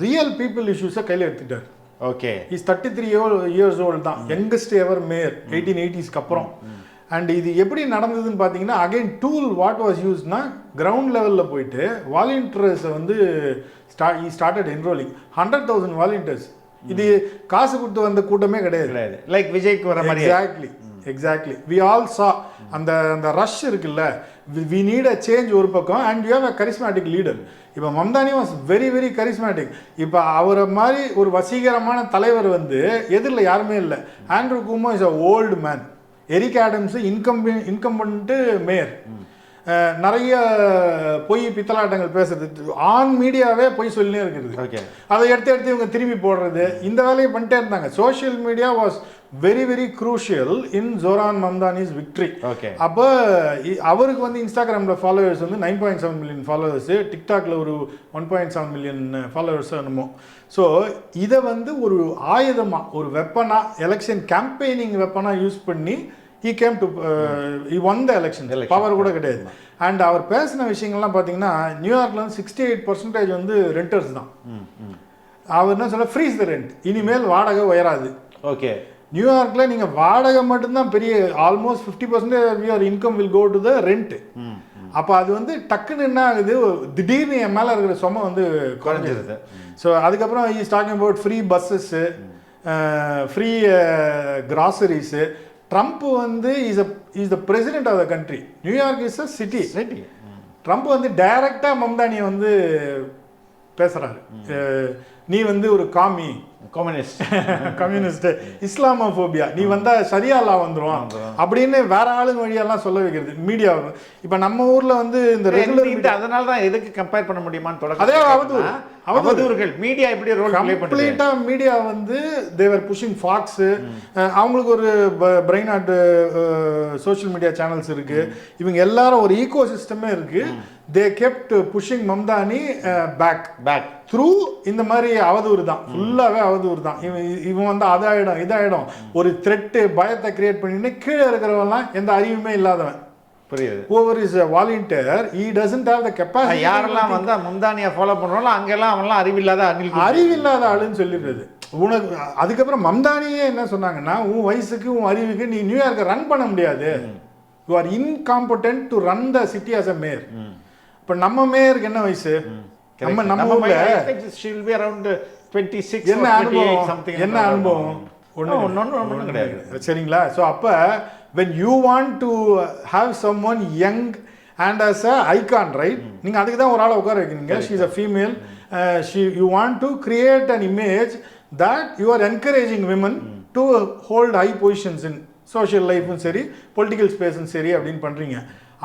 real people இஷ்யூஸை கையில் எடுத்துட்டார். ஓகே. இஸ் 33 years old தான், யங்கஸ்ட் எவர் மேயர் 1880s அப்புறம். அண்ட் இது எப்படி நடந்ததுன்னு பார்த்தீங்கன்னா, அகைன் டூல் வாட் வாஸ் யூஸ்னா கிரவுண்ட் லெவலில் போயிட்டு வாலண்டியர்ஸை வந்து ஸ்டார்டட் என்ரோலிங் 100,000 வாலண்டியர்ஸ். இது காசு கொடுத்து வந்த கூட்டமே கிடையாது. லைக் விஜய்க்கு வர மாதிரி. எக்ஸாக்ட்லி வி ஆல் சா அந்த ரஷ் இருக்குல்ல. வி நீட் அ சேஞ்ச் ஒரு பக்கம், and you have a charismatic leader. இப்போ Mamdani was very very charismatic. இப்போ அவரை மாதிரி ஒரு வசீகரமான தலைவர் வந்து எதிரில் யாருமே இல்லை. Andrew Cuomo is a old man. Eric Adams incumbent mayor. நிறைய பொய் பித்தலாட்டங்கள் பேசுறது, ஆன் மீடியாவே பொய் சொல்லினே இருக்கிறது. அதை எடுத்து இவங்க திரும்பி போடுறது, இந்த வேலையை பண்ணிட்டே இருந்தாங்க. Social media was very very crucial in Zohran Mamdani's victory. அப்போ அவருக்கு வந்து இன்ஸ்டாகிராமில் ஃபாலோவர்ஸ் வந்து 9.7 மில்லியன் ஃபாலோவர்ஸு, டிக்டாக்ல ஒரு 1.7 மில்லியன் ஃபாலோவர்ஸ் என்னமோ. ஸோ இதை வந்து ஒரு ஆயுதமாக, ஒரு வெப்பனாக, எலெக்ஷன் கேம்பெயினிங் வெப்பனாக யூஸ் பண்ணி he came to he won the election. Power கூட கிடையாது. அண்ட் அவர் பேசின விஷயங்கள்லாம் பார்த்தீங்கன்னா, நியூயார்க்கில் வந்து 68% வந்து ரெண்டர்ஸ் தான். அவர் என்ன சொல்ல, ஃப்ரீஸ் த ரெண்ட், இனிமேல் வாடகை உயராது. ஓகே. நியூயார்க்கில் நீங்கள் வாடகை மட்டும்தான் பெரிய, almost 50% your income will go to the rent. அப்போ அது வந்து டக்குன்னு என்ன ஆகுது, திடீர்னு என் மேலே இருக்கிற சுமை வந்து குறைஞ்சிருது. ஸோ அதுக்கப்புறம் is talking about free buses, free groceries. Trump வந்து is the president of the country. New York is a city. Trump வந்து டைரக்டாக மம்தானியை வந்து பேசுகிறாரு, நீ வந்து ஒரு கம்யூனிஸ்ட் இஸ்லாமோபோபியா, நீ வந்தா சரியா லா வந்துடும் அப்படின்னு வேற ஆளுங்க வழியெல்லாம் சொல்ல வைக்கிறது மீடியா. இப்ப நம்ம ஊர்ல வந்து இந்த ரெகுலர், அதனால தான் எதுக்கு கம்பேர் பண்ண முடியுமான்னு அதே அவதூறுகள் மீடியா எப்படி ரோல் ப்ளே பண்ணுது. கம்ப்ளீட்டா மீடியா வந்து தேவர் புஷிங் ஃபாக்ஸ். அவங்களுக்கு ஒரு Breitbart social media channels இருக்கு. இவங்க எல்லாரும் ஒரு ஈகோ சிஸ்டமே இருக்கு. they kept pushing Mamdani back through இந்த மாதிரி அவதூறு தான், ஃபுல்லாகவே அவதூறு தான். இவன் வந்து அதாயிடும் இதாயிடும் ஒரு த்ரெட்டு, பயத்தை கிரியேட் பண்ணிட்டு கீழே இருக்கிறவங்கலாம் எந்த அறிவுமே இல்லாதவன். புரியுது. Over is a volunteer, he doesn't have the capacity. யாரெல்லாம் வந்து மம்தானியை ஃபாலோ பண்ணுறோம் அங்கெல்லாம் அவன்லாம் அறிவில்லாத ஆளுன்னு சொல்லிடுறது உனக்கு. அதுக்கப்புறம் மம்தானியே என்ன சொன்னாங்கன்னா, உன் வயசுக்கு உன் அறிவுக்கு நீ நியூயார்க்கை ரன் பண்ண முடியாது. You are incompetent to run the city as a mayor. இப்போ நம்ம மேயருக்கு என்ன வயசு? நம்ம ஊர்ல என்ன அனுபவம் ஒன்றும் கிடையாது. சரிங்களா? ஸோ அப்போ when you want to have someone young and as a icon, right? நீங்கள் அதுக்கு தான் ஒரு ஆளை உட்கார வைக்கிறீங்க. she is a female. You want to create an image that you are encouraging women to hold high positions in social life சரி, political ஸ்பேஸும் சரி அப்படின்னு பண்ணுறீங்க.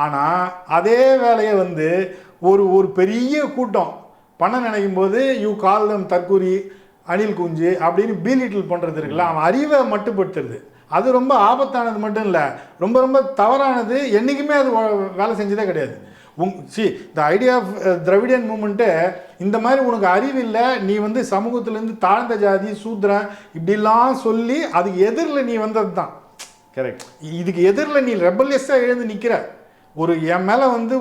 ஆனால் அதே வேலையை வந்து ஒரு பெரிய கூட்டம் பண்ண நினைக்கும் போது யூ கால் தம் தற்கூரி, அணில் குஞ்சு அப்படின்னு பீலிட்டில் பண்ணுறது இருக்குல்ல, அவன் அறிவை மட்டுப்படுத்துறது. அது ரொம்ப ஆபத்தானது மட்டும் இல்லை, ரொம்ப ரொம்ப தவறானது. என்றைக்குமே அது வேலை செஞ்சதே கிடையாது. The idea of Dravidian movement இந்த மாதிரி உனக்கு அறிவு இல்லை, நீ வந்து சமூகத்திலேருந்து தாழ்ந்த ஜாதி சூத்ரன் இப்படிலாம் சொல்லி அதுக்கு எதிரில் நீ வந்தது தான். கரெக்ட். இதுக்கு எதிரில் நீ ரெபல்யஸாக எழுந்து நிற்கிற. ஒரு என் மேலே வந்து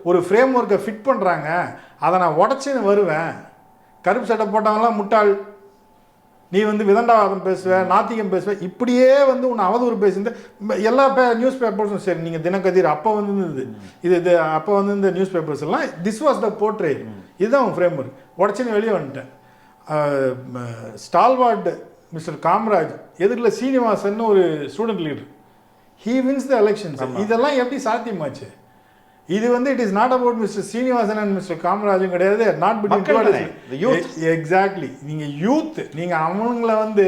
ஒரு ஃப்ரேம் ஒர்க்கை ஃபிட் பண்ணுறாங்க, அதை நான் உடச்சின்னு வருவேன். கருப்பு சட்டை போட்டவங்களாம் முட்டாள், நீ வந்து விதண்டாவாதம் பேசுவ, நாத்திகம் பேசுவ, இப்படியே வந்து உன்னை அவதூறு பேசுந்த எல்லா நியூஸ் பேப்பர்ஸும் சரி, நீங்கள் தினக்கதிர் அப்போ வந்து இது அப்போ வந்து இந்த நியூஸ் பேப்பர்ஸ் எல்லாம் திஸ் வாஸ் த போர்ட்ரே, இதுதான் உன் ஃப்ரேம் ஒர்க். உடச்சின்னு வெளியே வந்துட்டேன். ஸ்டால்வார்டு மிஸ்டர் காமராஜ் எதிரில் சீனிவாசன் ஒரு student leader, he wins the elections. இதெல்லாம் எப்படி சாத்தியமாச்சு? இது வந்து it is not about mister Srinivasan and mister காமராஜும் கிடையாது, நாட் பிட்வீன் எக்ஸாக்ட்லி. நீங்கள் யூத், நீங்கள் அவங்கள வந்து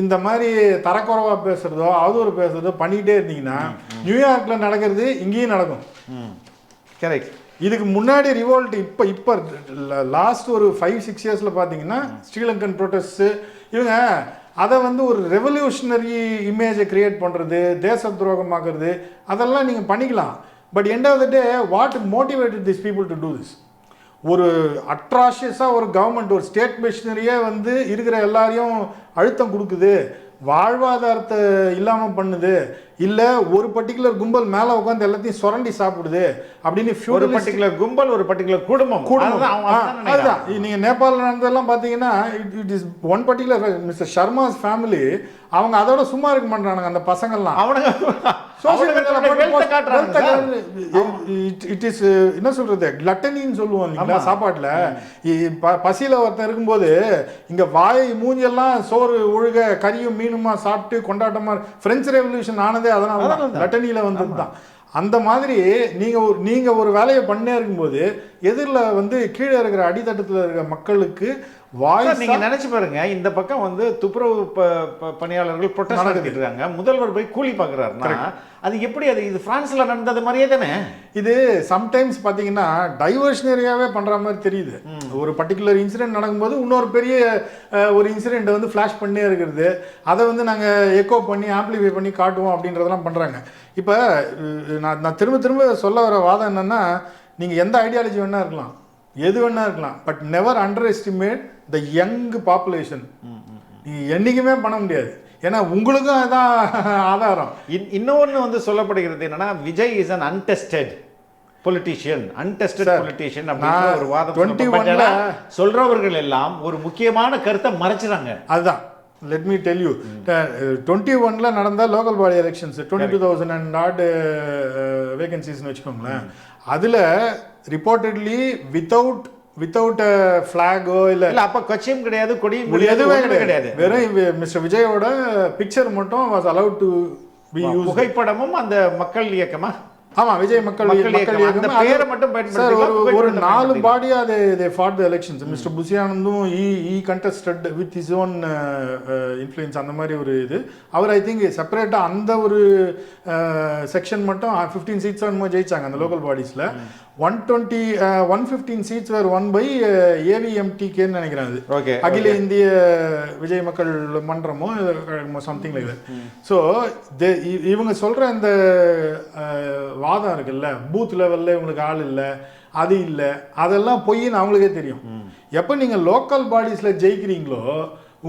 இந்த மாதிரி தரக்குறைவாக பேசுகிறதோ அவதூறு பேசுகிறதோ பண்ணிக்கிட்டே இருந்தீங்கன்னா நியூயார்க்கில் நடக்கிறது இங்கேயும் நடக்கும். கரெக்ட். இதுக்கு முன்னாடி ரிவோல்ட் இப்போ லாஸ்ட் ஒரு 5-6 இயர்ஸில் பார்த்தீங்கன்னா ஸ்ரீலங்கன் ப்ரொட்டஸ்ட்டு இவங்க அதை வந்து ஒரு ரெவல்யூஷனரி இமேஜை கிரியேட் பண்ணுறது, தேச துரோகமாக்குறது, அதெல்லாம் நீங்கள் பண்ணிக்கலாம். But end of the day what motivated this people to do this? ஒரு அட்ராஷியஸாக ஒரு கவர்மெண்ட், ஒரு ஸ்டேட் மிஷினரியே வந்து இருக்கிற எல்லாரையும் அழுத்தம் கொடுக்குது, வாழ்வாதாரத்தை இல்லாமல் பண்ணுது, இல்லை ஒரு பர்டிகுலர் கும்பல் மேலே உட்காந்து எல்லாத்தையும் சுரண்டி சாப்பிடுது அப்படின்னு ஒரு பர்டிகுலர் கும்பல், ஒரு பர்டிகுலர் குடும்பம். அதுதான் நீங்கள் நேபாளில் நடந்ததெல்லாம் பார்த்தீங்கன்னா it is one particular mister Sharma's family. அவங்க அதோட சும்மா இருக்க மாட்டானுங்க அந்த பசங்கள்லாம். இட் இஸ் என்ன சொல்றது, கிளட்டனின்னு சொல்லுவோம் இல்லைங்களா சாப்பாட்டில். பசியில் ஒருத்தன் இருக்கும்போது இங்கே வாய் மூஞ்செல்லாம் சோறு ஒழுக கறியும் மீனுமா சாப்பிட்டு கொண்டாட்டமா பிரெஞ்சு ரெவல்யூஷன் ஆனதே அதனால தான், லட்டனியில் வந்தது தான். அந்த மாதிரி நீங்கள் ஒரு வேலையை பண்ணே இருக்கும்போது எதிரில் வந்து கீழே இருக்கிற அடித்தட்டத்தில் இருக்கிற மக்களுக்கு வாய்ஸ் நீங்கள் நினச்சி பாருங்க. இந்த பக்கம் வந்து துப்புரவு பணியாளர்கள் ப்ரொட்டஸ்ட் நடத்திட்டு இருக்காங்க, முதல்வர் போய் கூலி பார்க்குறாருன்னா அது எப்படி? அது இது பிரான்ஸில் நடந்தது மாதிரியே தானே. இது சம்டைம்ஸ் பார்த்தீங்கன்னா டைவர்ஷனரியாகவே பண்ணுற மாதிரி தெரியுது. ஒரு பர்டிகுலர் இன்சிடென்ட் நடக்கும்போது இன்னொரு பெரிய ஒரு இன்சிடென்ட்டை வந்து ஃப்ளாஷ் பண்ணே இருக்கிறது, அதை வந்து நாங்கள் எக்கோ பண்ணி ஆம்ப்ளிஃபை பண்ணி காட்டுவோம் அப்படின்றதெல்லாம் பண்ணுறாங்க. இப்போ நான் திரும்ப திரும்ப சொல்ல வர வாதம் என்னென்னா, நீங்கள் எந்த ஐடியாலஜி வேணா இருக்கலாம், எது வேணா இருக்கலாம், but never under estimate the young population. நீங்கள் என்றைக்குமே பண்ண முடியாது, ஏன்னா உங்களுக்கும் அதான் ஆதாரம். இன்னொன்று வந்து சொல்லப்படுகிறது என்னன்னா, Vijay is an untested politician, untested politician அப்படின்னு ஒரு வாதம். 21ல சொல்றவர்கள் எல்லாம் ஒரு முக்கியமான கருத்தை மறைச்சிறாங்க. அதுதான் let me tell you, 21ல நடந்த local body elections 22,000 and odd வேகன்சிஸ்னு வச்சுக்கோங்களேன். அதில் ரிப்போர்ட்டட்லி வித்தவுட் ஃபிளாகோ இல்லை அப்போ கட்சியும் கிடையாது, கொடியும் எதுவுமே கிடையாது, வெறும் மிஸ்டர் விஜயோட பிக்சர் மட்டும் was allowed to be use. புகைப்படமும் அந்த மக்கள் இயக்கமா? ஆமா, விஜய் மக்கள் இயக்கம் பேரை மட்டும் பயன்படுத்தி ஒரு 4 பாடியா they fought the elections. Mister புசியானந்தும் he contested with his own influence. அந்த மாதிரி ஒரு இது அவர் ஐ திங்க் செப்பரேட்டா அந்த ஒரு செக்ஷன் மட்டும் 15 சீட்ஸ் ஜெயிச்சாங்க அந்த லோக்கல் பாடிஸ்ல. 115 சீட்ஸ் வேர் ஒன் பை ஏவிஎம்டிகேன்னு நினைக்கிறேன். அது அகில இந்திய விஜய் மக்கள் மன்றமோ சம்திங் லைக் தட். ஸோ இவங்க சொல்ற இந்த வாதம் இருக்குல்ல, பூத் லெவலில் இவங்களுக்கு ஆள் இல்லை, அது இல்லை, அதெல்லாம் பொய்ன்னு அவங்களுக்கே தெரியும். எப்போ நீங்கள் லோக்கல் பாடிஸில் ஜெயிக்கிறீங்களோ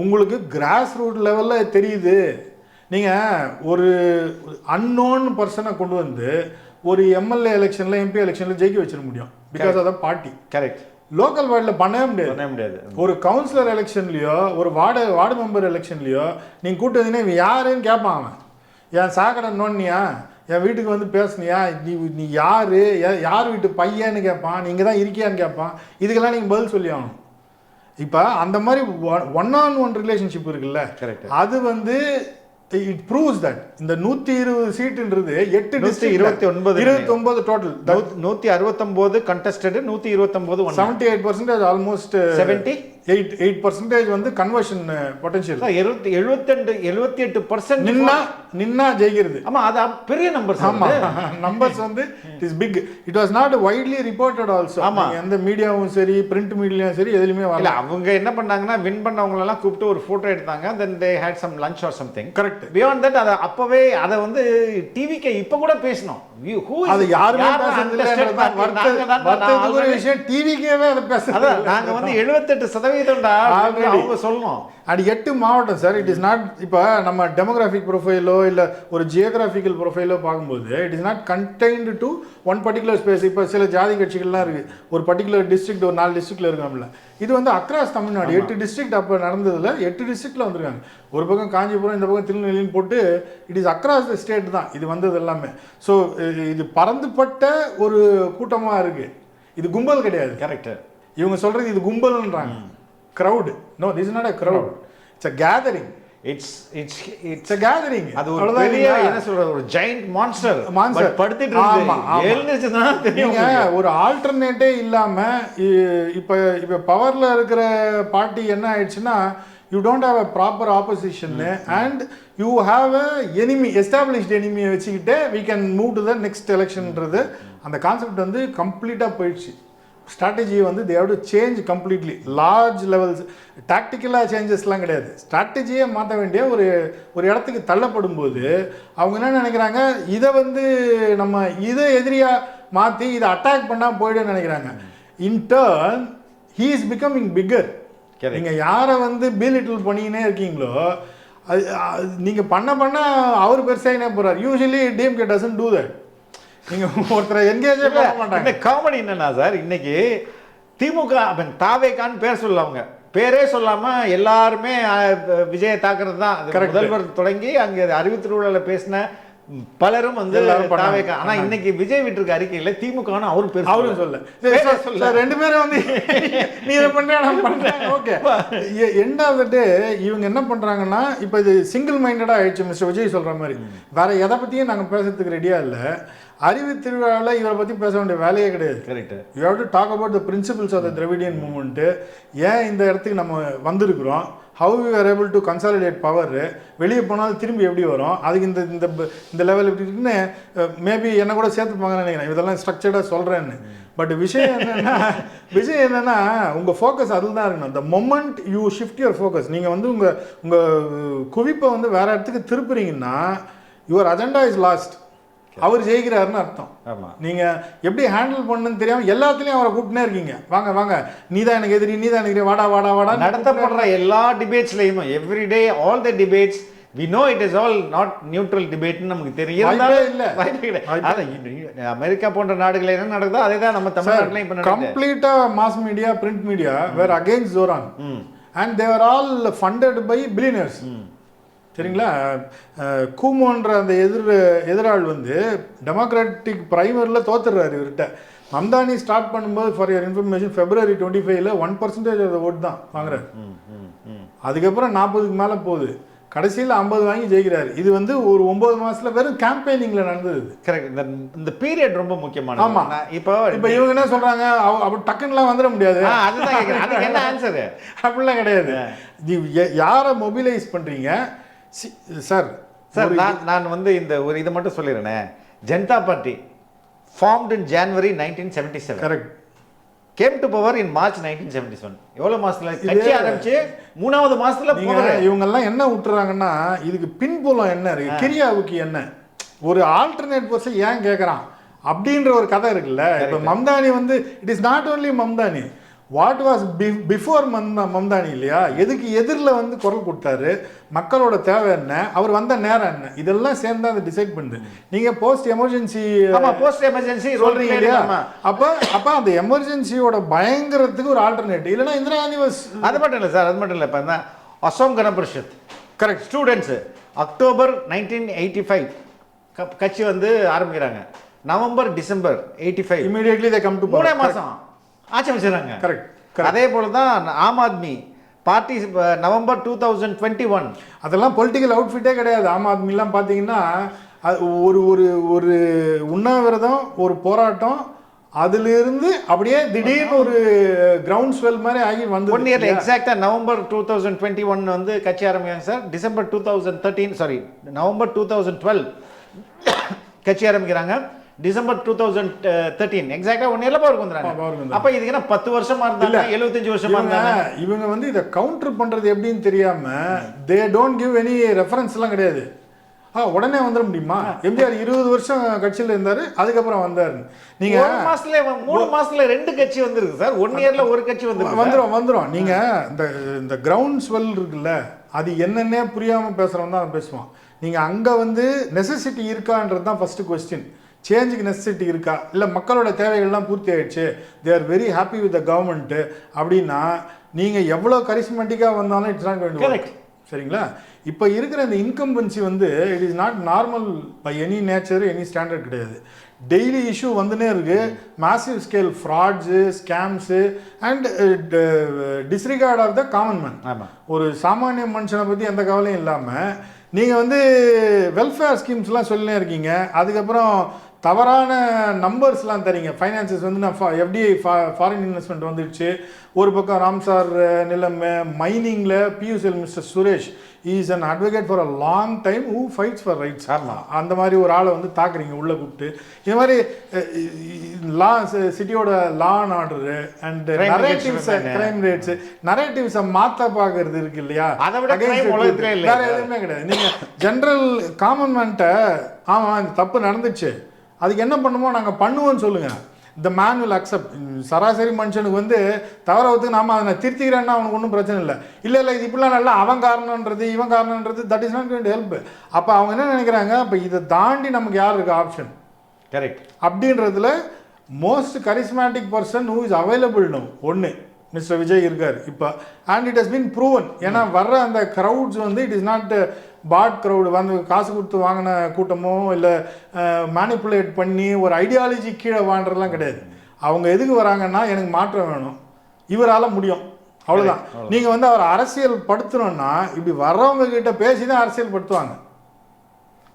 உங்களுக்கு கிராஸ் ரூட் லெவலில் தெரியுது. நீங்கள் ஒரு அன்னோன் பர்சனை கொண்டு வந்து ஒரு எம்எல்ஏ எலெக்ஷனில் எம்பி எலெக்ஷனில் ஜெயிக்க வச்சிட முடியும், because of the party. Correct. Local வார்டில் பண்ணவே முடியாது. ஒரு கவுன்சிலர் எலெக்ஷன்லையோ ஒரு வார்டு மெம்பர் எலெக்ஷன்லையோ நீங்கள் கூட்டு வந்தீங்கன்னா இவன் யாருன்னு கேட்பான். அவன் என் சாக்கடை நோண்டியா, என் வீட்டுக்கு வந்து பேசுனியா, நீ யார் வீட்டு பையன்னு கேட்பான், நீங்கள் தான் இருக்கியான்னு கேட்பான். இதுக்கெல்லாம் நீங்கள் பதில் சொல்லி ஆகணும். இப்போ அந்த மாதிரி 1-on-1 ரிலேஷன்ஷிப் இருக்குல்ல, அது வந்து it proves that இந்த 120 சீட்டுன்றது 8 டிஸ்ட்ரிக்ட் 29 டோட்டல் 169 கண்டெஸ்டட் 129 78% ஆல்மோஸ்ட் 78% வந்து கன்வர்ஷன் பொட்டன்ஷியல். 78% நின்னா ஜெயிக்கிறது. ஆமா, அது பெரிய நம்பர்ஸ். ஆமா, நம்பர்ஸ் வந்து it is big. It was not widely reported also. ஆமா, எந்த மீடியாவும் சரி பிரிண்ட் மீடியாவும் சரி எதுலயுமே வரல. அவங்க என்ன பண்ணாங்கன்னா வின் பண்ணவங்க எல்லாம் கூப்பிட்டு ஒரு போட்டோ எடுத்தாங்க, then they had some lunch or something. Correct. Beyond that அதை அப்பவே அதை வந்து டிவிக்கு இப்ப கூட பேசணும். அது யாருமே பேசுறது விஷயம் டிவிக்கேவே அதை பேசுறது. நாங்க வந்து 78% அவங்க சொல்லணும். அது 8 மாவட்டம் சார். இட் இஸ் நாட் இப்போ நம்ம டெமோகிராஃபிக் ப்ரொஃபைலோ இல்லை ஒரு ஜியோகிராஃபிக்கல் ப்ரொஃபைலோ பார்க்கும்போது it is not contained to one particular space. இப்போ சில ஜாதி கட்சிகள்லாம் இருக்குது, ஒரு பர்டிகுலர் டிஸ்ட்ரிக்ட் ஒரு 4 டிஸ்ட்ரிக்டில் இருக்காங்கல்ல. இது வந்து அக்ராஸ் தமிழ்நாடு 8 டிஸ்ட்ரிக்ட் அப்போ நடந்ததில் 8 டிஸ்ட்ரிக்டில் வந்திருக்காங்க. ஒரு பக்கம் காஞ்சிபுரம், இந்த பக்கம் திருநெல்வேலின்னு போட்டு it is across the state தான் இது வந்தது எல்லாமே. ஸோ இது பறந்துபட்ட ஒரு கூட்டமாக இருக்குது, இது கும்பல் கிடையாது. கரெக்ட். இவங்க சொல்கிறது இது கும்பல்ன்றாங்க. crowd, no, this is not a crowd, it's a gathering. It's a gathering. அது ஒரு பெரிய என்ன சொல்ற ஒரு giant monster படுத்திட்டு இருக்கு. எழுந்துச்சுனா தெரியும். ஒரு ஆல்டர்னேட்டே இல்லாம இப்ப பவர்ல இருக்கிற பார்ட்டி என்ன ஆயிடுச்சுன்னா you don't have a proper opposition and you have a enemy, established enemy வச்சுக்கிட்டு we can move to the next electionன்றது அந்த கான்செப்ட் வந்து கம்ப்ளீட்டா போயிடுச்சு. ஸ்ட்ராட்டஜி வந்து they have to change completely. Large levels டாக்டிக்கலாக சேஞ்சஸ்லாம் கிடையாது, ஸ்ட்ராட்டஜியே மாற்ற வேண்டிய ஒரு இடத்துக்கு தள்ளப்படும் போது அவங்க என்ன நினைக்கிறாங்க, இதை வந்து நம்ம இதை எதிரியாக மாற்றி இதை அட்டாக் பண்ணால் போயிடுன்னு நினைக்கிறாங்க. இன் turn he is becoming bigger. நீங்கள் யாரை வந்து பீலிட்டில் பண்ணிக்கினே இருக்கீங்களோ அது நீங்கள் பண்ண அவர் பெருசாகினே போகிறார். Usually DMK doesn't do that. நீங்க ஒருத்தரை என்கேஜே பண்ண மாட்டாங்க. இந்த காமெடி என்னன்னா சார், இன்னைக்கு திமுக தாவேகான்னு பேர் சொல்லவங்க பேரே சொல்லாம எல்லாருமே விஜயை தாக்குறது தான். முதல்வர் தொடங்கி அங்கே அறிவுத்திருவிழால பேசின பலரும் வந்து தாவேகா. ஆனா இன்னைக்கு விஜய் விட்டுருக்க அறிக்கையில திமுகன்னு அவரும் பேர் அவரும் சொல்ல ரெண்டு பேரும் வந்து நீ இதை பண்ற நான் பண்றேன். ஓகே, எண்ட் ஆஃப் த டே இவங்க என்ன பண்றாங்கன்னா இப்போ இது சிங்கிள் மைண்டடா ஆயிடுச்சு. மிஸ்டர் விஜய் சொல்ற மாதிரி வேற எதை பத்தியும் நாங்க பேசுறதுக்கு ரெடியா இல்லை. அறிவு திருவிழாவில் இவரை பற்றி பேச வேண்டிய வேலையே கிடையாது. Correct. You have to talk about the principles of the Dravidian movement. ஏன் இந்த இடத்துக்கு நம்ம வந்திருக்கிறோம், how we are able to consolidate power, வெளியே போனாலும் திரும்பி எப்படி வரும், அதுக்கு இந்த லெவல் எப்படி இருக்குன்னு மேபி என்ன கூட சேர்த்துப்பாங்கன்னு நினைக்கிறேன். இதெல்லாம் ஸ்ட்ரக்சர்டாக சொல்கிறேன்னு. பட் விஷயம் என்னென்னா உங்கள் ஃபோக்கஸ் அதில் தான் இருக்கணும். The moment you shift your focus, நீங்கள் வந்து உங்கள் குவிப்பை வந்து வேறு இடத்துக்கு திருப்புறீங்கன்னா யுவர் அஜெண்டா இஸ் லாஸ்ட். அவர் ஜெயிக்கிறாருன்னு அர்த்தம். நீங்கள் எப்படி ஹேண்டில் பண்ணுன்னு தெரியாமல் எல்லாத்துலேயும் அவரை கூப்பிட்டுனே இருக்கீங்க. வாங்க வாங்க, நீ தான் எனக்கு எதிரி, நீ தான் எனக்கு வாடா வாடா வாடா. நடத்தப்படுற எல்லா டிபேட்ஸ்லையும் everyday all the debates we know it is all not neutral debate ன்னு நமக்கு தெரியும். அமெரிக்கா போன்ற நாடுகள் என்ன நடக்குதோ அதே தான் நம்ம தமிழ்நாட்டிலையும் இப்போ நடக்குது. கம்ப்ளீட்டா mass media, print media were against Zohran and they were all funded by billionaires. சரிங்களா? கூமோன்ற அந்த எதிராள் வந்து டெமோக்ராட்டிக் பிரைமரியில் தோத்துடுறாரு இவர்கிட்ட. மம்தானி ஸ்டார்ட் பண்ணும்போது for your information February 25 1% of the vote தான் வாங்குறாரு. அதுக்கப்புறம் 40க்கு மேலே போகுது, கடைசியில் 50 வாங்கி ஜெயிக்கிறாரு. இது வந்து ஒரு 9 மாசத்துல வெறும் கேம்பெயினிங்ல நடந்தது. கரெக்ட். இந்த பீரியட் ரொம்ப முக்கியமானது. ஆமா. இப்போ இவங்க என்ன சொல்றாங்க, அப்ப டக்குன்னுலாம் வந்துட முடியாது. அதுதான் கேக்குறேன், அதுக்கு என்ன ஆன்சர்? அப்படிலாம் கிடையாது. யாரை மொபிலைஸ் பண்றீங்க சார்? நான் வந்து இந்த ஒரு இதை மட்டும் சொல்லிடுறேன். Janata party formed in January 1977. Correct. came to power in March 1977. எவ்வளவு மாசத்துல கட்சி ஆரம்பிச்சு 3வது மாசத்துல இவங்க எல்லாம் என்ன விட்டுறாங்கன்னா, இதுக்கு பின்புலம் என்ன இருக்கு, கிரியாவுக்கு என்ன, ஒரு ஆல்டர்னேட் பர்சன் ஏன் கேட்கறான் அப்படின்ற ஒரு கதை இருக்குல்ல. இப்போ மம்தானி வந்து it is not only Mamdani, what was before Mamdani இல்லையா? எதுக்கு எதிரில் வந்து குரல் கொடுத்தாரு, மக்களோட தேவை என்ன, அவர் வந்த நேரம் என்ன, இதெல்லாம் சேர்ந்து அதை டிசைட் பண்ணுது. நீங்கள் போஸ்ட் எமர்ஜென்சி சொல்கிறீங்க இல்லையா? அப்போ அந்த எமர்ஜென்சியோட பயங்கரத்துக்கு ஒரு ஆல்டர்னேட்டிவ் இல்லைன்னா இந்திரா காந்தி வாஸ். அது மட்டும் இல்லை சார், அது மட்டும் இல்லை. இப்போ அசோம் கன பரிஷத் கரெக்ட் ஸ்டூடெண்ட்ஸு அக்டோபர் 1985 கட்சி வந்து ஆரம்பிக்கிறாங்க. November December 85 immediately they come to 3 மாதம் ஆட்சி அமைச்சிடறாங்க. கரெக்ட். அதே போல தான் ஆம் ஆத்மி பார்ட்டி நவம்பர் 2021. அதெல்லாம் பொலிட்டிக்கல் அவுட்ஃபிட்டே கிடையாது. ஆம் ஆத்மிலாம் பார்த்தீங்கன்னா ஒரு ஒரு ஒரு உண்ணாவிரதம், ஒரு போராட்டம், அதிலிருந்து அப்படியே திடீர்னு ஒரு கிரவுண்ட் ஸ்வெல் மாதிரி ஆகி வந்து 1 இயர்ல எக்ஸாக்டா நவம்பர் 2021 வந்து கட்சி ஆரம்பிக்கிறாங்க சார். டிசம்பர் 2013 நவம்பர் 2012 கட்சி ஆரம்பிக்கிறாங்க. டிசம்பர் 2013 எக்ஸாக்ட்டா 1 இயர்ல பவருக்கு வந்தாங்க. அப்ப இதுக்கு என்ன 10 வருஷமா இருந்தாங்க, 75 வருஷமா இருந்தாங்க. இவங்க வந்து இத கவுண்டர் பண்றது எப்படின்னு தெரியாம they don't give any reference எல்லாம் கிடையாது. உடனே வந்துட முடியுமா? எம்ஜிஆர் 20 வருஷம் கட்சியில் இருந்தாரு, அதுக்கப்புறம் வந்தாரு. நீங்க 3 மாசத்துல 2 கட்சி வந்துருக்கு சார். 1 இயர்ல ஒரு கட்சி வந்துரும். நீங்க இந்த கிரவுண்ட் ஸ்வெல் இருக்குல்ல, அது என்னன்னே புரியாம பேசுறவன் தான் பேசுவான். நீங்க அங்க வந்து நெசசிட்டி இருக்கான்றது தான் ஃபர்ஸ்ட் கொஸ்டின். சேஞ்சுக்கு நெசசிட்டி இருக்கா, இல்லை மக்களோட தேவைகள்லாம் பூர்த்தி ஆயிடுச்சு, they are very happy with the government அப்படின்னா நீங்கள் எவ்வளோ கரிஸ்மெட்டிக்காக வந்தாலும் it's not going to work. சரிங்களா? இப்போ இருக்கிற இந்த இன்கம்பன்சி வந்து it is not normal by any nature, any standard கிடையாது. டெய்லி இஷ்யூ வந்துனே இருக்கு. Massive scale frauds, scams and disregard of the common man. ஒரு சாமானிய மனுஷனை பற்றி எந்த கவலையும் இல்லாமல் நீங்கள் வந்து வெல்ஃபேர் ஸ்கீம்ஸ்லாம் சொல்லினே இருக்கீங்க. அதுக்கப்புறம் தவறான நம்பர்ஸ்லாம் தரீங்க. ஃபைனான்சஸ் வந்து நான் எஃப்டிஐ ஃபாரின் இன்வெஸ்ட்மெண்ட் வந்துடுச்சு. ஒரு பக்கம் ராம்சார் நிலம் மைனிங்கில் PUCL mister Suresh is an advocate for a long time who fights for rights. அந்த மாதிரி ஒரு ஆளை வந்து தாக்குறீங்க, உள்ளே கூப்பிட்டு. இந்த மாதிரி சிட்டியோட லா அண்ட் ஆர்டரு அண்ட் நரேட்டிவ்ஸை, கிரைம் ரேட்ஸு, நரேட்டிவ்ஸை மாற்ற பார்க்கறது இருக்கு இல்லையா, வேற எதுவுமே கிடையாது. நீங்கள் ஜென்ரல் காமன் மேன்ட்ட ஆமாம் இந்த தப்பு நடந்துச்சு, அதுக்கு என்ன பண்ணுமோ நாங்கள் பண்ணுவோன்னு சொல்லுங்கள். இந்த மேன் வில் அக்செப்ட். சராசரி மனுஷனுக்கு வந்து தவறவுக்கு நாம அதை திருத்திக்கிறேன்னா அவனுக்கு ஒன்றும் பிரச்சனை இல்லை. இல்லை இது இப்படிலாம் நல்லா அவன் காரணன்றது இவன் காரணன்றது that is not going to help. அப்போ அவங்க என்ன நினைக்கிறாங்க, அப்போ இதை தாண்டி நமக்கு யார் இருக்கு ஆப்ஷன்? கரெக்ட். அப்படின்றதுல most charismatic person who is available no ஒன்று மிஸ்டர் விஜய் இருக்கார் இப்போ. And it has been proven. ஏன்னா வர்ற அந்த க்ரௌட்ஸ் வந்து it is not bought crowd, வந்து காசு கொடுத்து வாங்கின கூட்டமோ இல்லை மேனிப்புலேட் பண்ணி ஒரு ஐடியாலஜி கீழே வாங்குறதுலாம் கிடையாது. அவங்க எதுக்கு வராங்கன்னா எனக்கு மாற்றம் வேணும், இவரால் முடியும், அவ்வளோதான். நீங்கள் வந்து அவர் அரசியல் படுத்தணும்னா இப்படி வர்றவங்க கிட்ட பேசி தான் அரசியல் படுத்துவாங்க.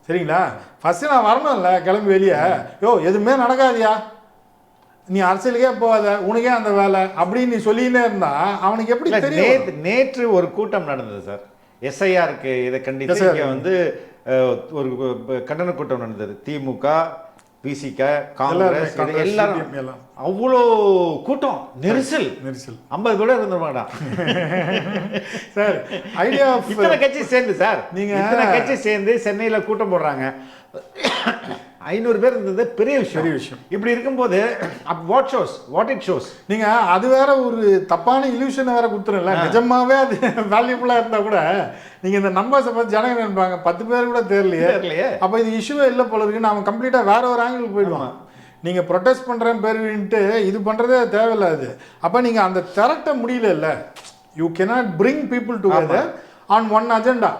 சரிங்களா? ஃபஸ்ட்டு நான் வரணும்ல, கிளம்பி வெளியே எதுவுமே நடக்காதியா, நீ அரசியலுக்கே போகாத, உனக்கே அந்த வேலை அப்படின்னு நீ சொல்லினே இருந்தா அவனுக்கு எப்படி தெரியும்? நேற்று ஒரு கூட்டம் நடந்தது சார், எஸ்ஐஆருக்கு இதை கண்டித்து வந்து ஒரு கண்டன கூட்டம் நடந்தது. திமுக, பிசிக, காங்கிரஸ் எல்லாரும் அவ்வளோ கூட்டம், நெரிசல் 50 கூட இருந்துட மாட்டான் சார். ஐடியா இத்தனை கட்சி சேர்ந்து சார், நீங்க இத்தனை கட்சி சேர்ந்து சென்னையில் கூட்டம் போடுறாங்க. 500 பேர் இருந்தது பெரிய விஷயம். இப்படி இருக்கும்போது வாட் இட் ஷோஸ். நீங்க அது வேற ஒரு தப்பான இல்யூஷனை வேற கொடுத்துருல. நிஜமாவே அது வேல்யூபுல்லா இருந்தா கூட நீங்க இந்த நம்பர்ஸை பார்த்து ஜனங்க நினைப்பாங்க 10 பேர் கூட தெரியலையே, அப்ப இது இஷ்யூவே இல்லை போல இருக்குன்னு அவன் கம்ப்ளீட்டா வேற ஒரு ஆங்கிள் போயிடுவான். நீங்க ப்ரொடெஸ்ட் பண்றேன் பேருன்ட்டு இது பண்றதே தேவையில்லாது. அப்ப நீங்க அந்த திரட்ட முடியல. You cannot bring people together on one agenda.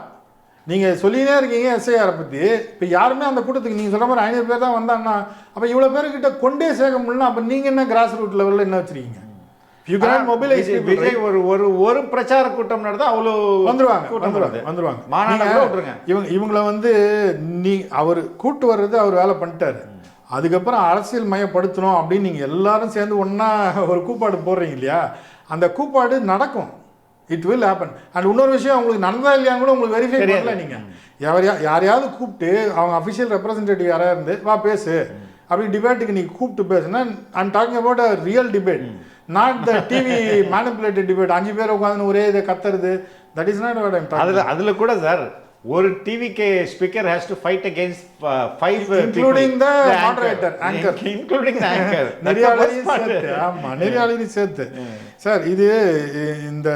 நீங்கள் சொல்லினே இருக்கீங்க எஸ்ஐஆரை பற்றி. இப்போ யாருமே அந்த கூட்டத்துக்கு நீங்கள் சொல்கிற மாதிரி 500 பேர் தான் வந்தாங்கன்னா அப்போ இவ்வளோ பேர்கிட்ட கொண்டே சேர்க்க முடியலன்னா அப்போ நீங்கள் என்ன கிராஸ் ரூட் லெவலில் என்ன வச்சுருக்கீங்க? You can mobilise. விஜய் ஒரு பிரச்சார கூட்டம் நடந்தால் அவ்வளோ வந்துருவாங்க. இவங்களை வந்து அவர் கூட்டு வர்றது அவர் வேலை பண்ணிட்டாரு. அதுக்கப்புறம் அரசியல் மயப்படுத்தணும் அப்படின்னு நீங்கள் எல்லாரும் சேர்ந்து ஒன்றா ஒரு கூப்பாடு போடுறீங்க இல்லையா, அந்த கூப்பாடு நடக்கும். It will happen. அண்ட் இன்னொரு விஷயம், உங்களுக்கு நடந்தா இல்லையான்னு கூட உங்களுக்கு வெரிஃபை பண்ணல. நீங்கள் யாரையாவது கூப்பிட்டு அவங்க அஃபிஷியல் ரெப்ரஸன்டேட்டிவ் யாராவது இருந்து வா பேசு அப்படி டிபேட்டுக்கு நீங்கள் கூப்பிட்டு பேசுனா, I'm talking about a real debate, not the TV manipulated debate. 5 பேர் உட்காந்து ஒரே இதை கத்துறது, that is not what I'm talking. அதில் கூட சார் ஒரு TVK speaker has to fight against 5 including the moderator, anchor, including the anchor. நெறியாளரையும் சேர்த்து sir. இது இந்த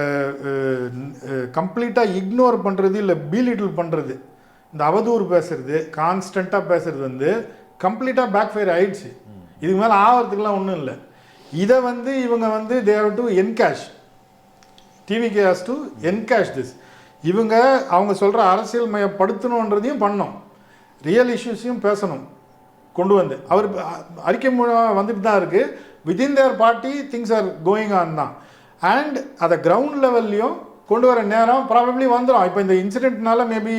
கம்ப்ளீட்டாக இக்னோர் பண்ணுறது இல்லை பீலிட்டில் பண்ணுறது, இந்த அவதூறு பேசுறது, கான்ஸ்டண்ட்டாக பேசுறது வந்து கம்ப்ளீட்டாக பேக் ஃபயர் ஆயிடுச்சு. இதுக்கு மேலே ஆகிறதுக்குலாம் ஒன்றும் இல்லை. இதை வந்து இவங்க வந்து they have to encash, TVK has to encash this. இவங்க அவங்க சொல்கிற அரசியல் மயப்படுத்தணுன்றதையும் பண்ணணும், ரியல் இஷ்யூஸையும் பேசணும் கொண்டு வந்து. அவர் அறிக்கை மூலம் வந்துட்டு தான் இருக்குது. Within their party things are going on தான். அண்ட் அதை கிரவுண்ட் லெவல்லையும் கொண்டு வர நேரம் ப்ராபப்ளி வந்துடும். இப்போ இந்த இன்சிடென்ட்னால மேபி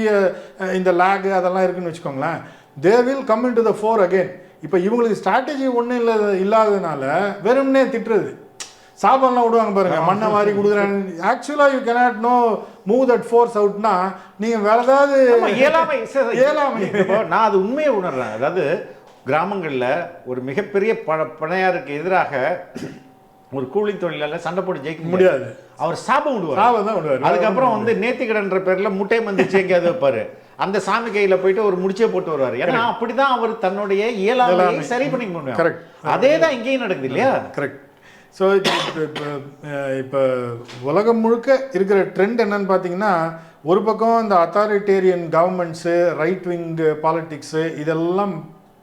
இந்த லேக் அதெல்லாம் இருக்குன்னு வச்சுக்கோங்களேன். They will come in to the four again. இப்போ இவங்களுக்கு ஸ்ட்ராட்டஜி ஒன்றும் இல்லாததுனால வெறும்னே திட்டுறது, சாப்பாடுலாம் விடுவாங்க பாருங்க, மண்ணை வாரி கொடுக்குறாங்க. ஆக்சுவலாக you cannot know move that force அவுட்னா நீங்கள் வேற ஏதாவது ஏழாமை. நான் அது உண்மையை உணர்றேன். அதாவது கிராமங்களில் ஒரு மிகப்பெரிய பணையாருக்கு எதிராக ஒரு கூலி தொழிலாளர் சண்டை போட்டு ஜெயிக்க முடியாது. அவர் சாபம் விடுவார். அதுக்கப்புறம் வந்து நேத்திக்கடன்ற பேர்ல முட்டை மந்திச்சு எங்கேயாவது வைப்பாரு. அந்த சாமி கையில போயிட்டு ஒரு முடிச்சே போட்டு வருவார். ஏன்னா அப்படிதான் அவர் தன்னுடைய இயலாமையை சரி பண்ணிக்க முடியும். கரெக்ட். அதே தான் இங்கேயும் நடக்குது இல்லையா? கரெக்ட். ஸோ இப்போ உலகம் முழுக்க இருக்கிற ட்ரெண்ட் என்னன்னு பார்த்தீங்கன்னா, ஒரு பக்கம் இந்த authoritarian governments, right wing politics இதெல்லாம்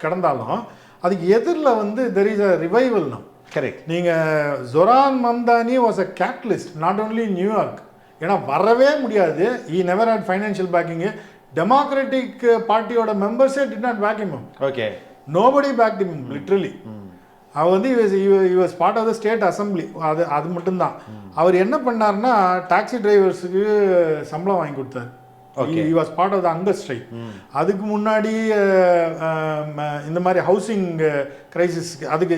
கடந்தாலும் அதுக்கு எதிரில் வந்து there is a revival now. Correct. நீங்கள் Zohran Mamdani was a catalyst not only New York. ஏன்னா வரவே முடியாது. He never had financial backing. Democratic பார்ட்டியோட மெம்பர்ஸே did not back him. Okay. Nobody backed him literally. அவர் வந்து was part of the state assembly. அது மட்டும்தான். அவர் என்ன பண்ணார்னா டாக்ஸி டிரைவர்ஸுக்கு சம்பளம் வாங்கி கொடுத்தார். he was part of the hunger strike. அதுக்கு முன்னாடி இந்த மாதிரி ஹவுசிங் கிரைசிஸ், அதுக்கு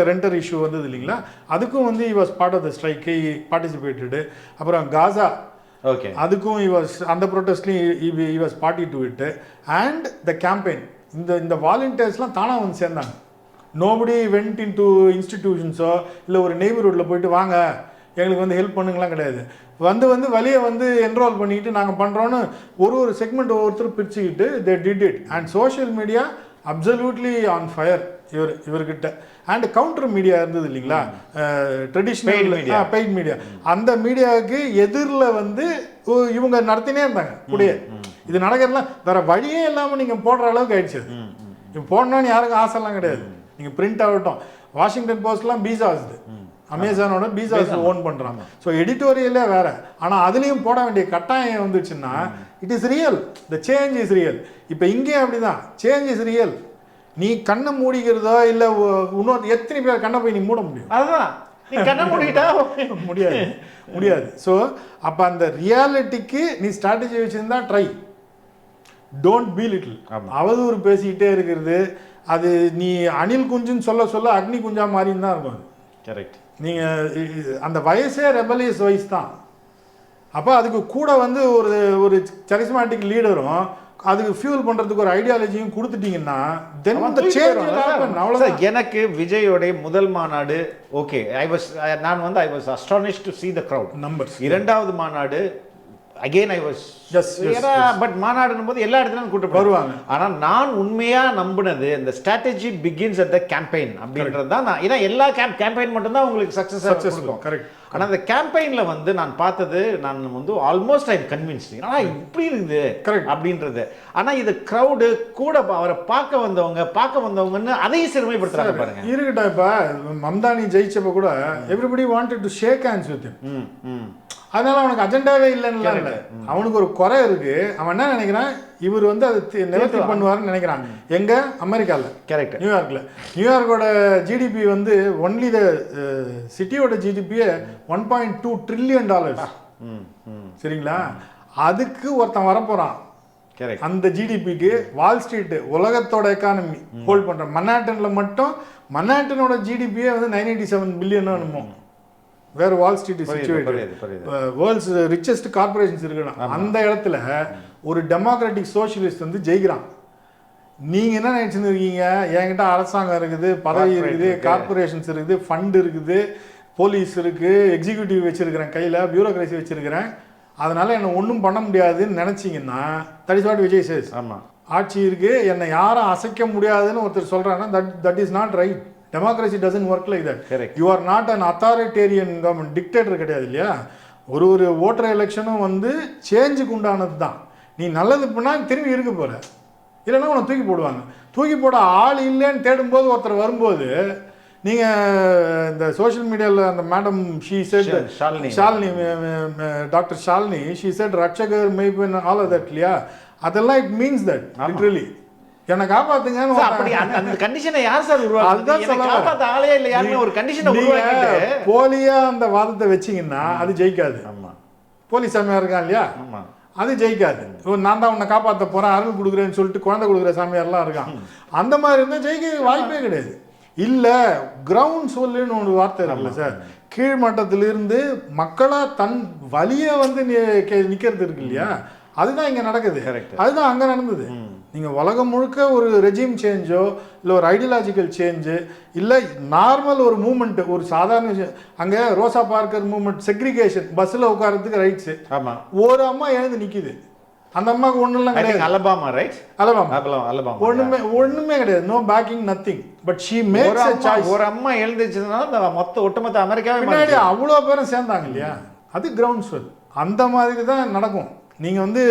ரெண்டர் இஷ்யூ வந்தது இல்லைங்களா, அதுக்கும் வந்து he was part of the strike, he participated. அப்புறம் காசா, ஓகே, அதுக்கும் he was அந்த ப்ரொட்டஸ்ட்லையும் he was party to it. and the campaign, இந்த வாலண்டியர்ஸ்லாம் தானாக வந்து சேர்ந்தாங்க. நோபடி வென்ட் இன் டு இன்ஸ்டிடியூஷன்ஸோ இல்லை ஒரு நெய்பர்ஹுட்டில் போயிட்டு வாங்க எங்களுக்கு வந்து ஹெல்ப் பண்ணுங்களாம் கிடையாது. வந்து வழியை வந்து என்ரோல் பண்ணிக்கிட்டு நாங்கள் பண்ணுறோன்னு ஒரு செக்மெண்ட் ஒவ்வொருத்தர் பிரிச்சுக்கிட்டு they did it. And social media absolutely on fire இவர்கிட்ட. அண்ட் கவுண்டர் மீடியா இருந்தது இல்லைங்களா, ட்ரெடிஷ்னல் பெய்ட் மீடியா, அந்த மீடியாவுக்கு எதிரில் வந்து இவங்க நடத்தினே இருந்தாங்க கூடயே. இது நடக்கிறதுலாம் வேற வழியே இல்லாமல் நீங்கள் போடுற அளவுக்கு ஆயிடுச்சு. இப்போ போடணும்னு யாருக்கும் ஆசைலாம் கிடையாது. நீங்கள் பிரிண்ட் ஆகட்டும், வாஷிங்டன் போஸ்ட்லாம் பீசாஸ்து, அமேசானோட பீசாஸ் ஓன் பண்ணுறாங்க. ஸோ எடிட்டோரியலே வேறு. ஆனால் அதுலேயும் போட வேண்டிய கட்டாயம் வந்துச்சுன்னா it is real, the change is real. இப்போ இங்கேயும் அப்படி தான், சேஞ்ச் இஸ் ரியல். நீ கண்ணை மூடிக்கிறதோ இல்லை இன்னொரு எத்தனை பேர் கண்ணை போய் நீ மூட முடியும்? அதுதான், நீ கண்ணை மூடிட்டா முடியாது. ஸோ அப்போ அந்த ரியாலிட்டிக்கு நீ ஸ்ட்ராட்டஜி வச்சுருந்தா ட்ரை, டோன்ட் பி லிட்டில். அவதூறு பேசிக்கிட்டே இருக்கிறது, அது நீ அணில் குஞ்சுன்னு சொல்ல அக்னி குஞ்சா மாதிரின்னு தான் இருக்கும். கரெக்ட். நீங்கள் அந்த வயசே ரெபலியஸ் வயசு தான். அப்போ அதுக்கு கூட வந்து ஒரு சரிஸ்மாட்டிக் லீடரும் அதுக்கு ஃபியூல் பண்ணுறதுக்கு ஒரு ஐடியாலஜியும் கொடுத்துட்டீங்கன்னா அவ்வளோதான். எனக்கு விஜயோடைய முதல் மாநாடு okay, I was astonished to see the crowd numbers. இரண்டாவது மாநாடு அகெயின் ஐ வாஸ் பட் மாநாடுனும் போது எல்லா இடத்துலையும் கூட்டு வருவாங்க. ஆனால் நான் உண்மையாக நம்பினது இந்த strategy begins at the campaign அப்படின்றது தான். நான் ஏன்னா எல்லா கேம்பெயின் மட்டும்தான் உங்களுக்கு சக்ஸஸ் இருக்கும். கரெக்ட். ஆனால் அந்த கேம்பெயினில் வந்து நான் பார்த்தது, நான் வந்து ஆல்மோஸ்ட் ஐ எம் கன்வின்ஸ்ட் ஆனால் இப்படி இருக்குது கரெக்ட் அப்படின்றது. ஆனால் இது க்ரௌடு கூட அவரை பார்க்க வந்தவங்கன்னு அதையும் சிறுமைப்படுத்துறாங்க பாருங்க. இருக்கட்டா, இப்போ மம்தானி ஜெயிச்சப்ப கூட everybody wanted to shake hands with him. அதனால அவனுக்கு அஜெண்டாவே இல்லைன்னு இல்லை, அவனுக்கு ஒரு குறை இருக்கு. அவன் என்ன நினைக்கிறான், இவர் வந்து அது நிவர்த்தி பண்ணுவார்னு நினைக்கிறான். எங்க? அமெரிக்காவில், கரெக்ட், நியூயார்க்கோட ஜிடிபி வந்து ஒன்லி த சிட்டியோட ஜிடிபியே $1.2 trillion. சரிங்களா? அதுக்கு ஒருத்தன் வரப்போறான். அந்த ஜிடிபிக்கு வால் ஸ்ட்ரீட் உலகத்தோட எக்கானமி ஹோல்ட் பண்ற. மன்னாட்டன்ல மட்டும் மன்னாட்டனோட ஜிடிபியே வந்து $987 billion என்னமோ. வேற Wall Street situated, world's richest corporations இருக்கணும். அந்த இடத்துல ஒரு டெமோக்ராட்டிக் சோஷியலிஸ்ட் வந்து ஜெயிக்கிறான். நீங்க என்ன நினைச்சிருக்கீங்க, என்கிட்ட அரசாங்கம் இருக்குது, பதவி இருக்குது, கார்பரேஷன்ஸ் இருக்குது, ஃபண்ட் இருக்குது, போலீஸ் இருக்கு, எக்ஸிக்யூட்டிவ் வச்சிருக்கிறேன், கையில பியூரோக்ரஸி வச்சிருக்கிறேன், அதனால என்ன ஒன்றும் பண்ண முடியாதுன்னு நினைச்சிங்கன்னா that is what Vijay says. ஆமாம், ஆட்சி இருக்கு, என்னை யாரும் அசைக்க முடியாதுன்னு ஒருத்தர் சொல்றாங்கன்னா that is not right. Democracy doesn't work like that. Correct. You are not an authoritarian government. Dictator கிடையாது இல்லையா? ஒரு ஓட்டர் எலெக்ஷனும் வந்து சேஞ்சுக்கு உண்டானது தான். நீ நல்லது பண்ணால் திரும்பி இருக்க போற, இல்லைன்னா உன்னை தூக்கி போடுவாங்க. தூக்கி போட ஆள் இல்லைன்னு தேடும்போது ஒருத்தர் வரும்போது நீங்கள் இந்த சோஷியல் மீடியாவில் அந்த madam Shalini doctor Shalini she said ரட்சகர் மெய்பன் ஆல் ஆஃப் தட் இல்லையா? அதெல்லாம் இட் மீன்ஸ் தட் லிட்ரலி என்ன காப்பாத்துங்க. அப்படி அந்த கண்டிஷனை யார் சார் உருவாக்குறது? காப்பாத்த ஆளே இல்ல, யாருமே ஒரு கண்டிஷனை உருவாக்கிட்டு போலியா அந்த வாதத்தை வச்சீங்கன்னா அது ஜெயிக்காது. ஆமா, போலி சாமியார் இருக்கான் இல்லையா, அது ஜெயிக்காது. நான் தான் உன்னை காப்பாற்ற போறேன், அருள் கொடுக்குறேன்னு சொல்லிட்டு குழந்தை கொடுக்குற சாமியார்லாம் இருக்கான். அந்த மாதிரி இருந்தால் ஜெயிக்க வாய்ப்பே கிடையாது. இல்ல கிரவுண்ட் சொல்லுன்னு ஒரு வார்த்தை இருக்குல்ல சார், கீழ்மட்டத்திலிருந்து மக்களா தன் வலிய வந்து நிக்கிறது இருக்கு இல்லையா, அதுதான் இங்க நடக்குது. அதுதான் அங்க நடந்தது. நீங்கள் உலகம் முழுக்க ஒரு ரெஜிம் சேஞ்சோ இல்லை ஒரு ஐடியாலஜிக்கல் சேஞ்சு இல்லை நார்மல் ஒரு மூமெண்ட்டு, ஒரு சாதாரண விஷயம். அங்கே ரோசா பார்க்கர் மூமெண்ட், செக்ரிகேஷன், பஸ்ஸில் உட்காரத்துக்கு ரைட்ஸு. ஆமாம், ஒரு அம்மா எழுந்து நிற்கிது, அந்த அம்மாவுக்கு ஒன்றும் கிடையாது. Alabama right? அலபாமா ஒண்ணுமே கிடையாது. No backing, nothing. But she makes a choice. ஒரு அம்மா எழுந்துச்சுனால ஒட்டுமொத்த அமெரிக்காவே முன்னாடி அவ்வளோ பேரும் சேர்ந்தாங்க இல்லையா, அது கிரவுண்ட் ஸ்வெல். அந்த மாதிரி தான் நடக்கும். நீங்கள் வந்து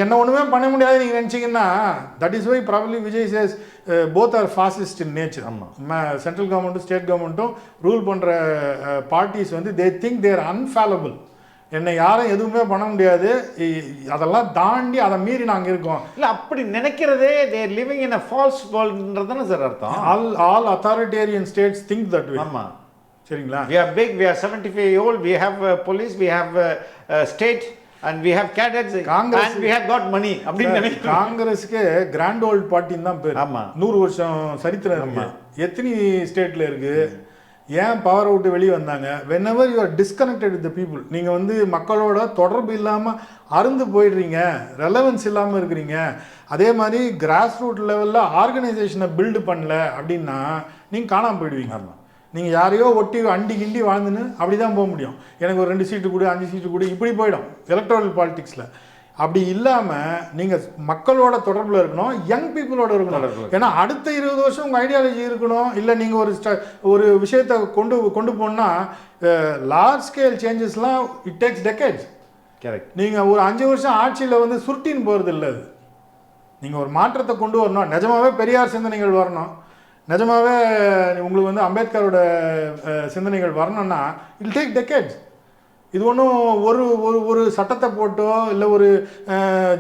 என்ன ஒன்றுமே பண்ண முடியாது நீங்கள் நினச்சிங்கன்னா, that is why probably Vijay says both are fascist in nature. ஆமாம், சென்ட்ரல் கவர்மெண்ட்டும் ஸ்டேட் கவர்மெண்ட்டும் ரூல் பண்ணுற பார்ட்டிஸ் வந்து தே திங்க் தேர் அன்ஃபாலபிள். என்னை யாரும் எதுவுமே பண்ண முடியாது, அதெல்லாம் தாண்டி அதை மீறி நாங்கள் இருக்கோம். இல்லை அப்படி நினைக்கிறதே தேர் லிவிங் இன் அ ஃபால்ஸ் வேர்ல்டுன்றது தானே சார் அர்த்தம்? All authoritarian states think that way. ஆமாம், சரிங்களா? we are big, we are 75 old, we have police, we have state and we have cadets, Congress, and we have got money அப்படின்னு நினைக்கிறேன். காங்கிரஸ்க்கு grand volt பார்ட்டின்னு தான் பேர். ஆமாம், 100 வருஷம் சரித்திரம் இருக்கு. எத்தனை ஸ்டேட்டில் இருக்குது? ஏன் பவர் விட்டு வெளியே வந்தாங்க? whenever you are disconnected with the people, நீங்கள் வந்து மக்களோட தொடர்பு இல்லாமல் அருந்து போயிடுறீங்க, ரெலவன்ஸ் இல்லாமல் இருக்கிறீங்க. அதே மாதிரி கிராஸ் ரூட் லெவலில் ஆர்கனைசேஷனை பில்டு பண்ணல அப்படின்னா நீங்கள் காணாமல் போயிடுவீங்க. ஆமாம், நீங்கள் யாரையோ ஒட்டி அண்டி கிண்டி வாழ்ந்துன்னு அப்படி தான் போக முடியும். எனக்கு ஒரு 2 சீட்டு கொடு, 5 சீட்டு கொடு, இப்படி போயிடும் எலக்ட்ரல் பாலிடிக்ஸில். அப்படி இல்லாமல் நீங்கள் மக்களோட தொடர்பில் இருக்கணும், யங் பீப்புளோட இருக்கணும். ஏன்னா அடுத்த 20 வருஷம் உங்கள் ஐடியாலஜி இருக்கணும். இல்லை நீங்கள் ஒரு விஷயத்தை கொண்டு போனால் லார்ஜ் ஸ்கேல் சேஞ்சஸ்லாம் இட் டேக்ஸ் டெக்கேட்ஸ். கரெக்ட். நீங்கள் ஒரு 5 வருஷம் ஆட்சியில் வந்து சுருட்டின்னு போகிறது இல்லை. அது நீங்கள் ஒரு மாற்றத்தை கொண்டு வரணும். நிஜமாகவே பெரியார் சிந்தனைகள் வரணும், நிஜமாகவே உங்களுக்கு வந்து அம்பேத்கரோட சிந்தனைகள் வரணும்னா இட் டேக் டெக்கேட்ஸ். இது ஒன்றும் ஒரு ஒரு ஒரு சட்டத்தை போட்டோ இல்லை ஒரு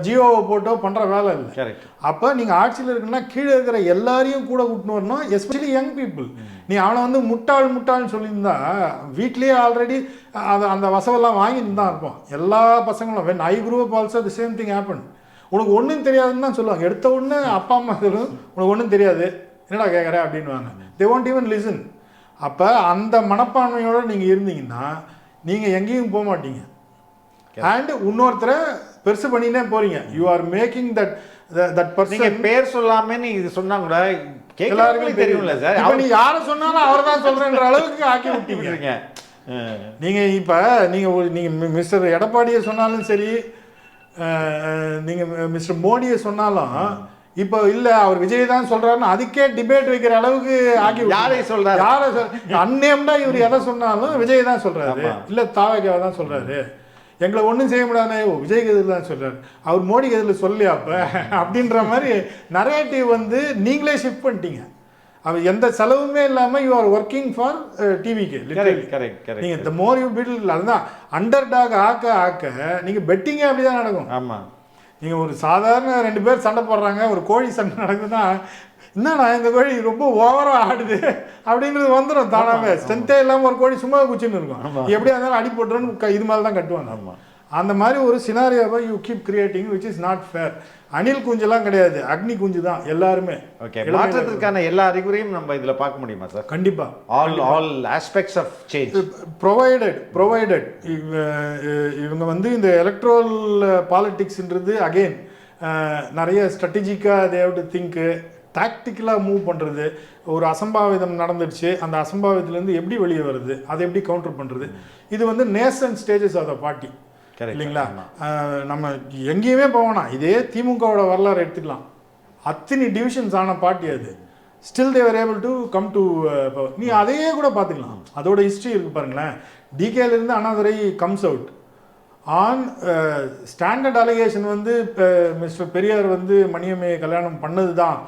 ஜியோவை போட்டோ பண்ணுற வேலை இல்லை. கரெக்ட். அப்போ நீங்கள் ஆட்சியில் இருக்குன்னா கீழே இருக்கிற எல்லாரையும் கூட கூட்டின்னு வரணும், எஸ்பெஷலி யங் பீப்புள். நீ அவனை வந்து முட்டாள்னு சொல்லியிருந்தா வீட்லேயே ஆல்ரெடி அந்த வசவெல்லாம் வாங்கிட்டு தான் இருப்போம் எல்லா பசங்களும். When I grew up also the same thing happened. உனக்கு ஒன்றும் தெரியாதுன்னு தான் சொல்லுவாங்க. எடுத்த உடனே அப்பா அம்மா சொல்லும் உனக்கு ஒன்றும் தெரியாது, என்னடா கேட்குற அப்படின்வாங்க. தே won't even listen. அப்போ அந்த மனப்பான்மையோடு நீங்கள் இருந்தீங்கன்னா நீங்கள் எங்கேயும் போக மாட்டீங்க. அண்ட் இன்னொருத்தரை பெருசு பண்ணினே போகிறீங்க. You are making that person. பேர் சொல்லாமே நீ இது சொன்னா கூட எல்லாருக்கும் தெரியும்ல சார். இப்போ நீ யாரை சொன்னாலும் அவர் தான் சொல்கிறேன்ற அளவுக்கு ஆக்கி விட்டீங்க. நீங்கள் இப்போ நீங்கள் மிஸ்டர் எடப்பாடியை சொன்னாலும் சரி, நீங்கள் மிஸ்டர் மோடியை சொன்னாலும் இப்போ இல்லை அவர் விஜய் தான் சொல்றாருன்னு அதுக்கே டிபேட் வைக்கிற அளவுக்கு ஆக்கி. யாரை சொல்றாரு? யாரை அன்னேம்டா இவர் எதை சொன்னாலும் விஜய் தான் சொல்றாரு, இல்லை தாவகா தான் சொல்றாரு. எங்களை ஒன்றும் செய்ய முடியாதுன்னா விஜய்க்கு எதில் தான் சொல்றாரு, அவர் மோடிக்கு எதில் சொல்லலையா அப்போ அப்படின்ற மாதிரி நரேட்டிவ் வந்து நீங்களே ஷிஃப்ட் பண்ணிட்டீங்க. அவர் எந்த செலவுமே இல்லாமல் யூ ஆர் ஒர்க்கிங் ஃபார் டிவிக்கு. நீங்கள் இந்த மோர் யூ பில்ட், அதுதான் அண்டர் டாக் ஆக்க நீங்கள் பெட்டிங்கே அப்படி தான் நடக்கும். ஆமாம், நீங்கள் ஒரு சாதாரண 2 பேர் சண்டை போடுறாங்க, ஒரு கோழி சண்டை நடக்குதுன்னா என்னடா இந்த கோழி ரொம்ப ஓவராக ஆடுது அப்படின்றது வந்துடும் தானாகவே. ஸ்ட்ரென்த்தே இல்லாமல் ஒரு கோழி சும்மா குச்சின்னு இருக்கும், எப்படியா இருந்தாலும் அடி போட்டுருன்னு இது மாதிரி தான் கட்டுவாங்க. ஆமாம், அந்த மாதிரி ஒரு சினாரியோவை you keep creating which is not fair. அணில் குஞ்செல்லாம் கிடையாது, அக்னி குஞ்சு தான் எல்லாருமே. ஓகே, மாற்றத்திற்கான எல்லா அறிகுறியும் நம்ம இதில் பார்க்க முடியுமா சார்? கண்டிப்பாக all aspects of change provided இவங்க வந்து இந்த எலக்ட்ரல் பாலிட்டிக்ஸ்ன்றது அகெயின் நிறைய ஸ்ட்ராட்டஜிக்காக தே ஹேவ் டு திங்க், டாக்டிக்கலாக மூவ் பண்ணுறது. ஒரு அசம்பாவிதம் நடந்துடுச்சு, அந்த அசம்பாவிதத்துலேருந்து எப்படி வெளியே வருது, அதை எப்படி கவுண்டர் பண்ணுறது, இது வந்து நேசன் ஸ்டேஜஸ் ஆஃப் த பார்ட்டி இல்லைங்களா? நம்ம எங்கேயுமே போவோம்னா இதே திமுகவோட வரலாறு எடுத்துக்கலாம். அத்தனை டிவிஷன்ஸ் ஆன பார்ட்டி அது. Still they were able to come to power. நீ அதையே கூட பார்த்துக்கலாம், அதோட ஹிஸ்ட்ரி இருக்குது பாருங்களேன். டிகேலேருந்து Annadurai comes out on standard allegation வந்து மிஸ்டர் பெரியார் வந்து மணியம்மையை கல்யாணம் பண்ணது தான்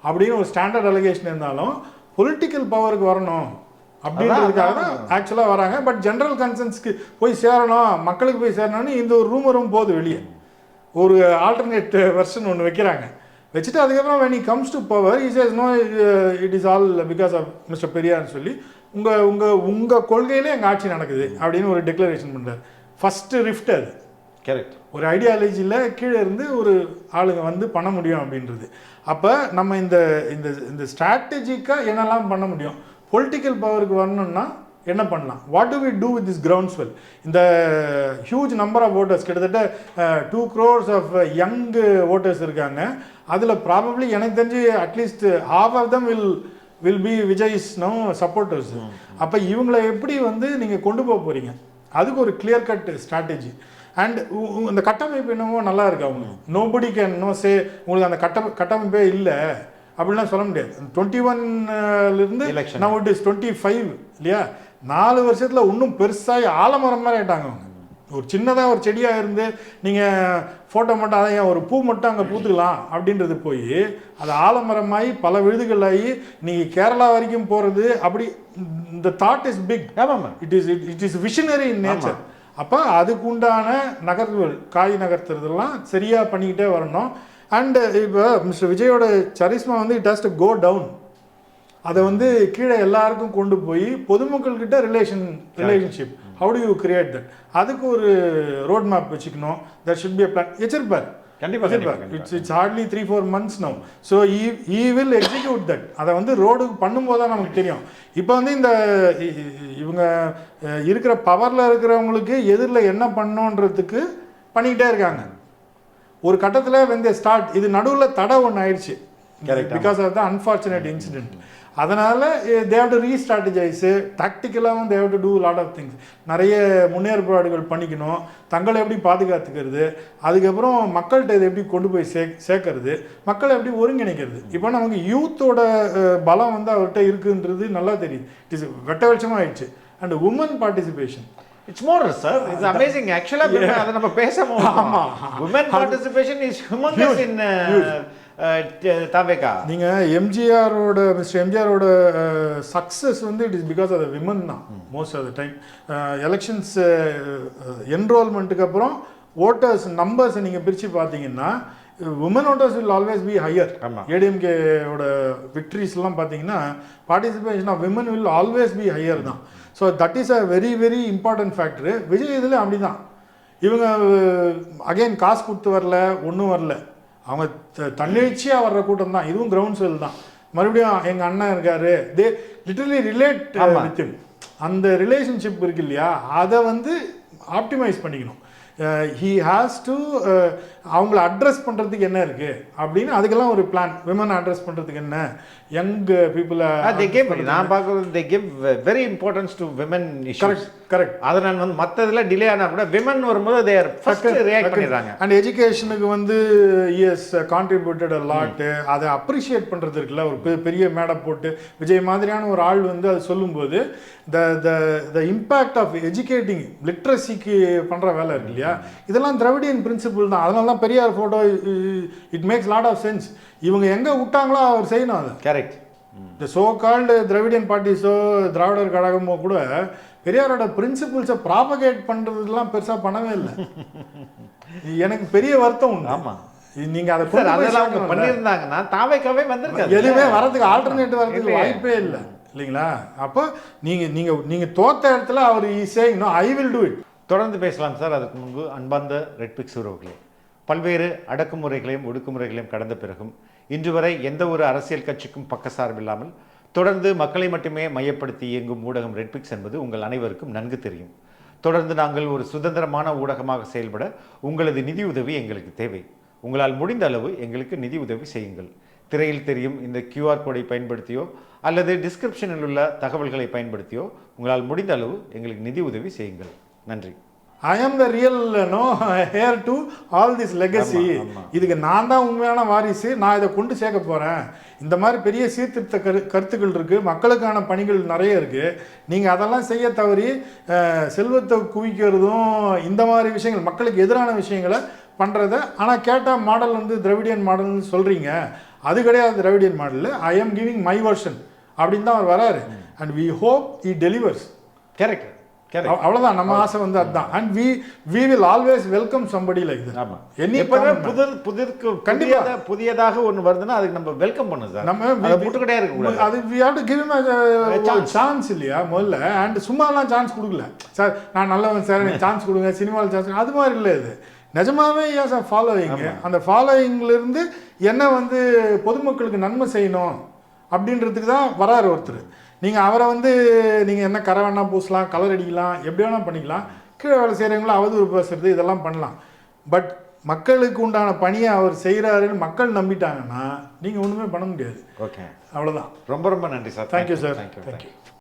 அப்படின்னு ஒரு ஸ்டாண்டர்ட் அலிகேஷன் இருந்தாலும் பொலிட்டிக்கல் பவருக்கு வரணும் அப்படின்றதுக்காக தான் ஆக்சுவலாக வராங்க. பட் ஜென்ரல் கன்சென்ஸ்க்கு போய் சேரணும், மக்களுக்கு போய் சேரணும்னு இந்த ஒரு ரூமரும் போகுது வெளியே. ஒரு ஆல்டர்னேட் வெர்ஷன் ஒன்று வைக்கிறாங்க. வச்சுட்டு அதுக்கப்புறம் when he comes to power he says no it is all because of Mr. பெரியார்னு சொல்லி உங்கள் கொள்கையிலே எங்கள் ஆட்சி நடக்குது அப்படின்னு ஒரு டிக்ளரேஷன் பண்ணுறாரு. ஃபஸ்ட்டு ரிஃப்ட் அது. கரெக்ட். ஒரு ஐடியாலஜியில் கீழே இருந்து ஒரு ஆளுங்க வந்து பண்ண முடியும் அப்படின்றது. அப்போ நம்ம இந்த இந்த ஸ்ட்ராட்டஜிக்காக என்னெல்லாம் பண்ண முடியும், பொலிட்டிக்கல் பவருக்கு வரணும்னா என்ன பண்ணலாம், what do we do with this ground swell, இந்த ஹியூஜ் நம்பர் ஆஃப் ஓட்டர்ஸ், கிட்டத்தட்ட 2 crores ஆஃப் யங் ஓட்டர்ஸ் இருக்காங்க. அதில் ப்ராபப்ளி எனக்கு தெரிஞ்சு அட்லீஸ்ட் half of them will be Vijay's no supporters. அப்போ இவங்களை எப்படி வந்து நீங்கள் கொண்டு போக போகிறீங்க, அதுக்கு ஒரு கிளியர் கட் ஸ்ட்ராட்டஜி. அண்ட் இந்த கட்டமைப்பு என்னவோ நல்லா இருக்கு அவங்களுக்கு. நோபடி கேன் நோ சே உங்களுக்கு அந்த கட்டமைப்பே இல்லை அப்படிலாம் சொல்ல முடியாது. 21லேருந்து நம்ம இட் இஸ் 25 இல்லையா? 4 வருஷத்தில் இன்னும் பெருசாகி ஆலமரம் மாதிரி ஆகிட்டாங்க அவங்க. ஒரு சின்னதாக ஒரு செடியாக இருந்து நீங்கள் ஃபோட்டோ மட்டும் அதை ஏன் ஒரு பூ மட்டும் அங்கே பூத்துக்கலாம் அப்படின்றது போய் அது ஆலமரமாகி பல விழுதுகளாகி நீங்கள் கேரளா வரைக்கும் போகிறது. அப்படி இந்த thought is big. It is visionary in nature. அப்போ அதுக்கு உண்டான நகர்வுகள் காய் நகர்த்துறதெல்லாம் சரியாக பண்ணிக்கிட்டே வரணும். அண்டு இப்போ மிஸ்டர் விஜயோட சரிஸ்மா வந்து it has to go down. அதை வந்து கீழே எல்லாருக்கும் கொண்டு போய் பொதுமக்கள்கிட்ட relationship how to you create that, அதுக்கு ஒரு ரோட் மேப் வச்சுக்கணும். That should be a plan. வச்சிருப்பார் கண்டிப்பாக. It's hardly 3-4 months now. So he will execute that. அதை வந்து ரோடுக்கு பண்ணும்போது தான் நமக்கு தெரியும். இப்போ வந்து இந்த இவங்க இருக்கிற பவரில் இருக்கிறவங்களுக்கு எதிரில் என்ன பண்ணணுன்றதுக்கு பண்ணிக்கிட்டே இருக்காங்க. ஒரு கட்டத்தில் வந்து ஸ்டார்ட் இது நடுவில் தடை ஒன்று ஆயிடுச்சு because of the unfortunate incident. அதனால் தே ஹேவ் டு ரீஸ்ட்ராட்டஜைஸு டாக்டிக்கலாகவும் they have to do lot of things. நிறைய முன்னேற்பாடுகள் பண்ணிக்கணும். தங்களை எப்படி பாதுகாத்துக்கிறது, அதுக்கப்புறம் மக்கள்கிட்ட இதை எப்படி கொண்டு போய் சேர்க்கறது, மக்களை எப்படி ஒருங்கிணைக்கிறது. இப்போ நமக்கு யூத்தோட பலம் வந்து அவர்கிட்ட இருக்குன்றது நல்லா தெரியுது. இட் இஸ் வெட்ட வெளிச்சமாக ஆயிடுச்சு. And woman participation It's more, sir. It's amazing. Actually, அதை நம்ம பேசணும். ஆமா. Women participation is humongous in TVK. நீங்க மிஸ்டர் எம்ஜிஆரோட சக்சஸ் வந்து it is because of the women தான் most of the time. Elections என்ரோல்மெண்ட்டுக்கு அப்புறம் ஓட்டர்ஸ் நம்பர்ஸ் நீங்கள் பிரித்து பார்த்தீங்கன்னா woman voters will always be higher. ஏடிஎம்கேவோட விக்ட்ரிஸ்லாம் பார்த்தீங்கன்னா participation of women will always be higher தான். So that is a very very important factor. Vijay இதில் அப்படி தான். இவங்க அகெயின் காசு கொடுத்து வரல, ஒன்றும் வரல. அவங்க தன்னெழுச்சியாக வர்ற கூட்டம் தான். இதுவும் கிரவுண்ட் ஸ்வெல் தான். மறுபடியும் எங்கள் அண்ணன் இருக்காரு, தே லிட்டரலி ரிலேட் வித் ஹிம். அந்த ரிலேஷன்ஷிப் இருக்கு இல்லையா, அதை வந்து ஆப்டிமைஸ் பண்ணிக்கணும். ஹீ ஹாஸ் டு அவங்கள அட்ரஸ் பண்ணுறதுக்கு என்ன இருக்குது அப்படின்னு அதுக்கெல்லாம் ஒரு பிளான். விமன் அட்ரஸ் பண்ணுறதுக்கு என்ன, யங் பீப்புளை நான் பார்க்குறது they give very importance to women issues. Correct. அதை நான் வந்து மற்ற இதில் டிலே ஆனால் கூட விமன் வரும்போது they are first react பண்ணிடுறாங்க. அண்ட் எஜுகேஷனுக்கு வந்து இஎஸ் கான்ட்ரிபியூட்டட் அ லாட்டு. அதை அப்ரிஷியேட் பண்ணுறது இருக்குல்ல, ஒரு பெரிய மேடை போட்டு விஜய் மாதிரியான ஒரு ஆள் வந்து அது சொல்லும்போது த இம்பேக்ட் ஆஃப் எஜுகேட்டிங் லிட்ரஸிக்கு பண்ணுற வேலை இருக்கு இல்லையா, இதெல்லாம் திராவிடியன் பிரின்சிபிள் தான். அதனால தான் Periyar photo it makes lot of sense. இவங்க எங்கே விட்டாங்களோ அவர் செய்யணும் அதை. கரெக்ட். இந்த சோ கால்டு திராவிடியன் பார்ட்டிஸோ திராவிடர் கழகமோ கூட பெரியாரோட பிரின்சிபிள்ஸை ப்ராபகேட் பண்ணுறதுலாம் பெருசாக பண்ணவே இல்லை. எனக்கு பெரிய வருத்தம் உண்டு. ஆமாம், நீங்கள் அதை பண்ணியிருந்தாங்கன்னா தாவேக்காவே வந்திருக்காது. எதுவுமே வரதுக்கு ஆல்டர்னேட் வரதுக்கு வாய்ப்பே இல்லை இல்லைங்களா. அப்போ நீங்கள் தோத்த இடத்துல அவர் saying I will do it. தொடர்ந்து பேசலாம் சார். அதுக்கு முன்பு அன்பார்ந்த ரெட் பிக்ஸ் உறவுகளே, பல்வேறு அடக்குமுறைகளையும் ஒடுக்குமுறைகளையும் கடந்த பிறகும் இன்று வரை எந்த ஒரு அரசியல் கட்சிக்கும் பக்கசார்பில்லாமல் தொடர்ந்து மக்களை மட்டுமே மையப்படுத்தி இயங்கும் ஊடகம் ரெட் பிக்ஸ் என்பது உங்கள் அனைவருக்கும் நன்கு தெரியும். தொடர்ந்து நாங்கள் ஒரு சுதந்திரமான ஊடகமாக செயல்பட உங்களது நிதி உதவி எங்களுக்கு தேவை. உங்களால் முடிந்த அளவு எங்களுக்கு நிதி உதவி செய்யுங்கள். திரையில் தெரியும் இந்த QR கோடை பயன்படுத்தியோ அல்லது டிஸ்கிரிப்ஷனில் உள்ள தகவல்களை பயன்படுத்தியோ உங்களால் முடிந்த அளவு எங்களுக்கு நிதி உதவி செய்யுங்கள். நன்றி. ஐ ஆம் the real hair to all this legacy. இதுக்கு நான் தான் உண்மையான வாரிசு. நான் இதை கொண்டு சேர்க்க போகிறேன். இந்த மாதிரி பெரிய சீர்திருத்த கருத்துக்கள் இருக்குது, மக்களுக்கான பணிகள் நிறைய இருக்குது. நீங்கள் அதெல்லாம் செய்ய தவறி செல்வத்தை குவிக்கிறதும் இந்த மாதிரி விஷயங்கள் மக்களுக்கு எதிரான விஷயங்களை பண்ணுறத. ஆனால் கேட்டால் மாடல் வந்து திராவிடியன் மாடல்னு சொல்கிறீங்க. அது கிடையாது திராவிடியன் மாடல். ஐ ஆம் கிவிங் மை வெர்ஷன் அப்படின்னு தான் அவர் வராரு. And we hope he delivers. Correct. அவ்வளவுதான் நம்ம ஆசை வந்து அதுதான். And we will always welcome somebody like that. ஆமா, எப்பவுமே கண்டிப்பா புதியதாக ஒன்று வருதுன்னா அதுக்கு நம்ம வெல்கம் பண்ணணும் சார். நம்ம முட்டுக்கடையா இருக்க கூடாது. அது we have to give him a chance இல்லையா முதல்ல. அண்ட் சும்மாலாம் சான்ஸ் கொடுக்கல சார், நான் நல்லவன் சார் எனக்கு சான்ஸ் கொடுங்க, சினிமாவில் சான்ஸ், அது மாதிரி இல்லை. இது நிஜமாவே யாஸ் அ ஃபாலோயிங். அந்த ஃபாலோயிங்லேருந்து என்ன வந்து பொதுமக்களுக்கு நன்மை செய்யணும் அப்படின்றதுக்கு தான் வராரு ஒருத்தர். நீங்கள் அவரை வந்து நீங்கள் என்ன கரை வேணால் பூசலாம், கலர் அடிக்கலாம், எப்படி வேணால் பண்ணிக்கலாம். கீழே வேலை செய்கிறவங்கள அவதூறு பேசுறது இதெல்லாம் பண்ணலாம். பட் மக்களுக்கு உண்டான பணியை அவர் செய்கிறாருன்னு மக்கள் நம்பிட்டாங்கன்னா நீங்கள் ஒன்றுமே பண்ண முடியாது. ஓகே, அவ்வளோதான். ரொம்ப ரொம்ப நன்றி சார். Thank you sir. தேங்க்யூ.